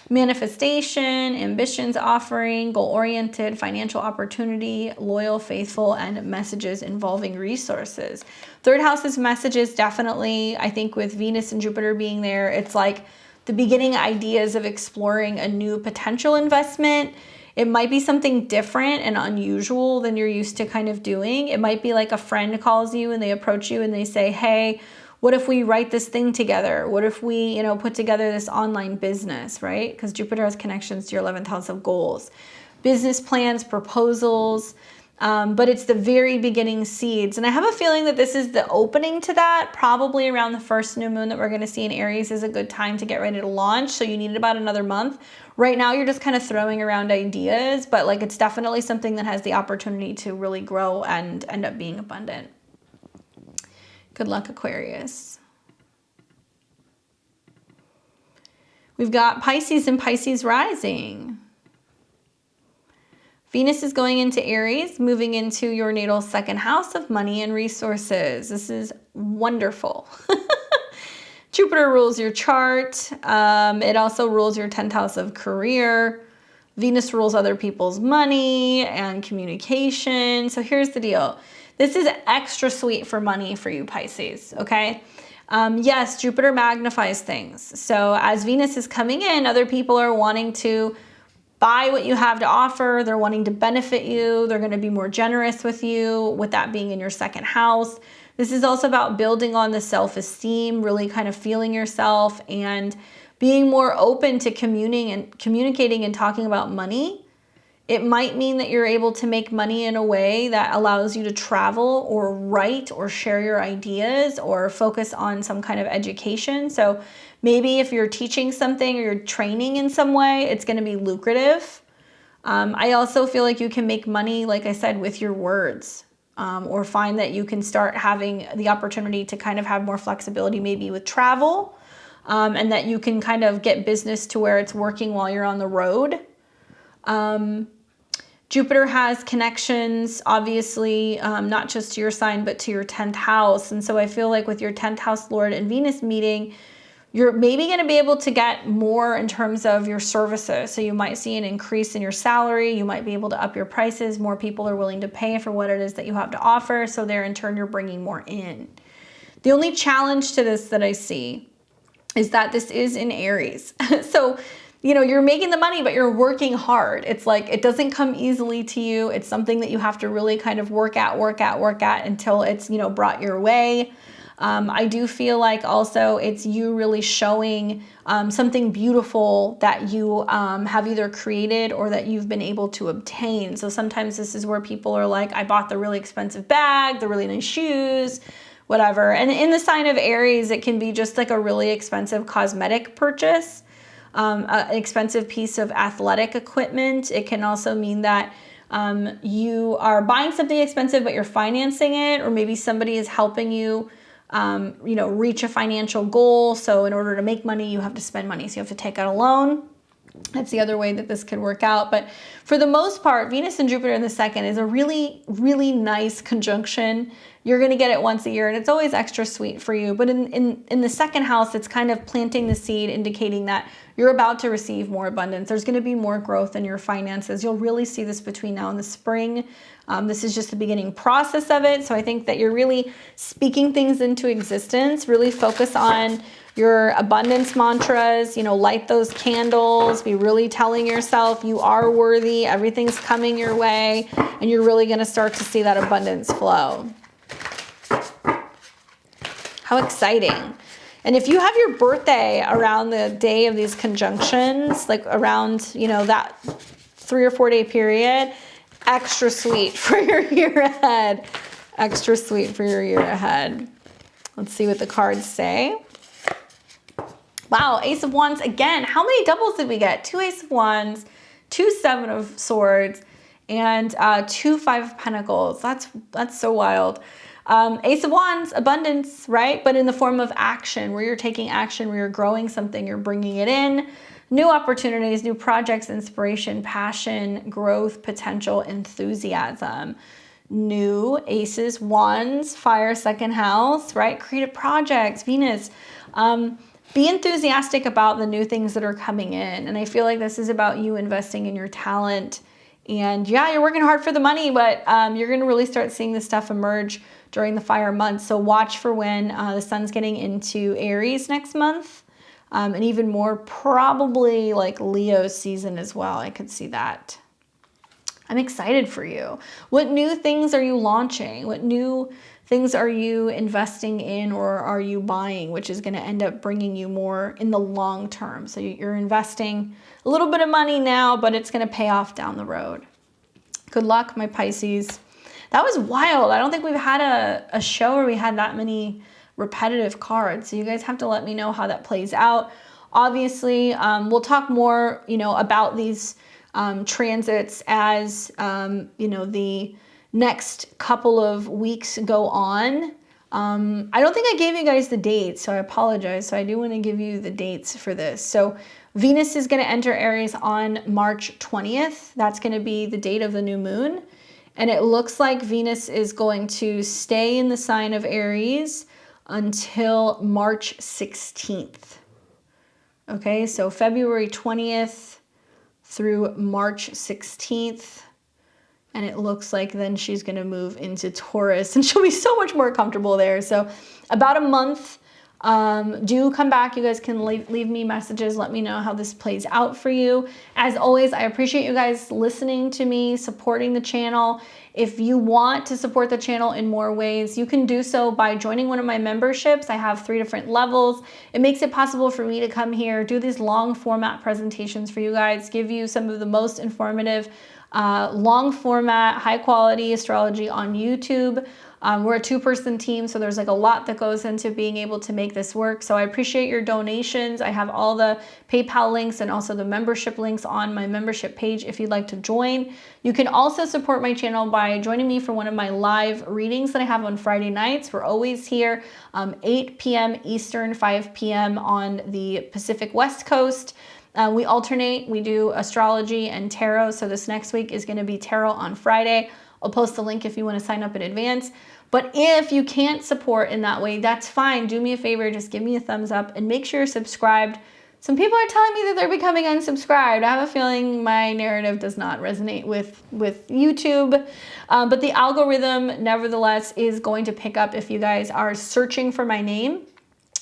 Manifestation, ambitions, offering, goal-oriented, financial opportunity, loyal, faithful, and messages involving resources. Third house's messages, definitely, I think with Venus and Jupiter being there, it's like the beginning ideas of exploring a new potential investment. It might be something different and unusual than you're used to kind of doing. It might be like a friend calls you and they approach you and they say, hey, what if we write this thing together? What if we, you know, put together this online business, right? Because Jupiter has connections to your 11th house of goals. Business plans, proposals, but it's the very beginning seeds. And I have a feeling that this is the opening to that. Probably around the first new moon that we're going to see in Aries is a good time to get ready to launch. So you need about another month. Right now, you're just kind of throwing around ideas, but like it's definitely something that has the opportunity to really grow and end up being abundant. Good luck, Aquarius. We've got Pisces and Pisces rising. Venus is going into Aries, moving into your natal second house of money and resources. This is wonderful. Jupiter rules your chart. It also rules your 10th house of career. Venus rules other people's money and communication. So here's the deal. This is extra sweet for money for you, Pisces, okay? Yes, Jupiter magnifies things. So as Venus is coming in, other people are wanting to buy what you have to offer. They're wanting to benefit you. They're going to be more generous with you, with that being in your second house. This is also about building on the self-esteem, really kind of feeling yourself and being more open to communicating and talking about money. It might mean that you're able to make money in a way that allows you to travel or write or share your ideas or focus on some kind of education. So maybe if you're teaching something or you're training in some way, it's going to be lucrative. I also feel like you can make money, like I said, with your words. Or find that you can start having the opportunity to kind of have more flexibility maybe with travel, and that you can kind of get business to where it's working while you're on the road. Jupiter has connections, obviously, not just to your sign, but to your 10th house. And so I feel like with your 10th house Lord and Venus meeting, you're maybe going to be able to get more in terms of your services. So you might see an increase in your salary. You might be able to up your prices. More people are willing to pay for what it is that you have to offer. So there, in turn, you're bringing more in. The only challenge to this that I see is that this is in Aries. So, you know, you're making the money, but you're working hard. It's like, it doesn't come easily to you. It's something that you have to really kind of work at until it's, you know, brought your way. I do feel like also it's you really showing something beautiful that you have either created or that you've been able to obtain. So sometimes this is where people are like, I bought the really expensive bag, the really nice shoes, whatever. And in the sign of Aries, it can be just like a really expensive cosmetic purchase, an expensive piece of athletic equipment. It can also mean that you are buying something expensive, but you're financing it, or maybe somebody is helping you you know, reach a financial goal. So in order to make money, you have to spend money. So you have to take out a loan. That's the other way that this could work out. But for the most part, Venus and Jupiter in the second is a really, really nice conjunction. you're going to get it once a year, and it's always extra sweet for you. But in the second house, it's kind of planting the seed, indicating that you're about to receive more abundance. There's going to be more growth in your finances. You'll really see this between now and the spring. This is just the beginning process of it. So I think that you're really speaking things into existence. Really focus on your abundance mantras, you know, light those candles, be really telling yourself you are worthy, everything's coming your way, and you're really going to start to see that abundance flow. How exciting. And if you have your birthday around the day of these conjunctions, like around, you know, that 3 or 4 day period, extra sweet for your year ahead. Extra sweet for your year ahead. Let's see what the cards say. Wow, Ace of Wands again. How many doubles did we get? 2 Ace of Wands, 2 Seven of Swords, and 2 Five of Pentacles. That's so wild. Ace of Wands, abundance, right? But in the form of action, where you're taking action, where you're growing something, you're bringing it in. New opportunities, new projects, inspiration, passion, growth, potential, enthusiasm. New Aces, Wands, fire, second house, right? Creative projects, Venus. Be enthusiastic about the new things that are coming in. And I feel like this is about you investing in your talent. And yeah, you're working hard for the money, but you're going to really start seeing this stuff emerge during the fire months. So watch for when the sun's getting into Aries next month. And even more probably like Leo season as well. I could see that. I'm excited for you. What new things are you launching? What new things are you investing in or are you buying, which is going to end up bringing you more in the long term? So you're investing a little bit of money now, but it's going to pay off down the road. Good luck, my Pisces. That was wild. I don't think we've had a show where we had that many repetitive cards. So you guys have to let me know how that plays out. Obviously, we'll talk more, you know, about these transits as, you know, the next couple of weeks go on. I don't think I gave you guys the dates, so I apologize. So I do want to give you the dates for this. So Venus is going to enter Aries on March 20th. That's going to be the date of the new moon. And it looks like Venus is going to stay in the sign of Aries until March 16th. Okay, so February 20th through March 16th. And it looks like then she's going to move into Taurus and she'll be so much more comfortable there. So about a month. Do come back. You guys can leave me messages. Let me know how this plays out for you. As always, I appreciate you guys listening to me, supporting the channel. If you want to support the channel in more ways, you can do so by joining one of my memberships. I have 3 different levels. It makes it possible for me to come here, do these long format presentations for you guys, give you some of the most informative long format, high quality astrology on YouTube. We're a 2-person team, so there's like a lot that goes into being able to make this work. So I appreciate your donations. I have all the PayPal links and also the membership links on my membership page if you'd like to join. You can also support my channel by joining me for one of my live readings that I have on Friday nights. We're always here 8 p.m. Eastern, 5 p.m. on the Pacific West Coast. We alternate. We do astrology and tarot. So this next week is going to be tarot on Friday. I'll post the link if you want to sign up in advance. But if you can't support in that way, that's fine. Do me a favor. Just give me a thumbs up and make sure you're subscribed. Some people are telling me that they're becoming unsubscribed. I have a feeling my narrative does not resonate with YouTube. But the algorithm, nevertheless, is going to pick up if you guys are searching for my name.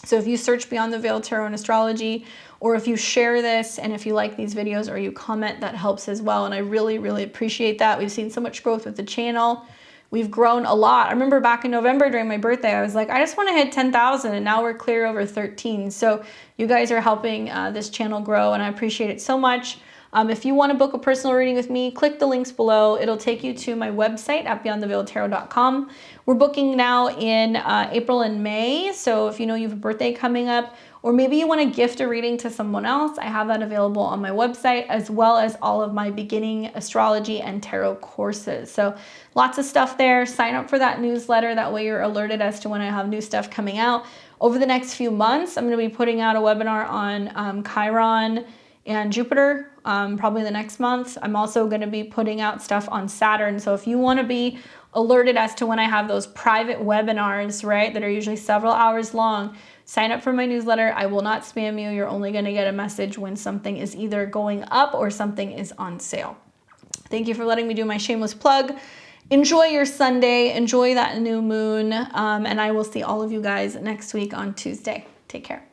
So if you search Beyond the Veil Tarot and Astrology, or if you share this and if you like these videos or you comment, that helps as well. And I really, really appreciate that. We've seen so much growth with the channel. We've grown a lot. I remember back in November during my birthday, I was like, I just want to hit 10,000 and now we're clear over 13. So you guys are helping this channel grow and I appreciate it so much. If you want to book a personal reading with me, click the links below. It'll take you to my website at beyondtheveiltarot.com. We're booking now in April and May. So if you know you have a birthday coming up, or maybe you want to gift a reading to someone else, I have that available on my website, as well as all of my beginning astrology and tarot courses. So lots of stuff there. Sign up for that newsletter. That way you're alerted as to when I have new stuff coming out. Over the next few months, I'm going to be putting out a webinar on Chiron and Jupiter, probably the next month. I'm also going to be putting out stuff on Saturn. So if you want to be alerted as to when I have those private webinars, right, that are usually several hours long. Sign up for my newsletter. I will not spam you. You're only going to get a message when something is either going up or something is on sale. Thank you for letting me do my shameless plug. Enjoy your Sunday. Enjoy that new moon. And I will see all of you guys next week on Tuesday. Take care.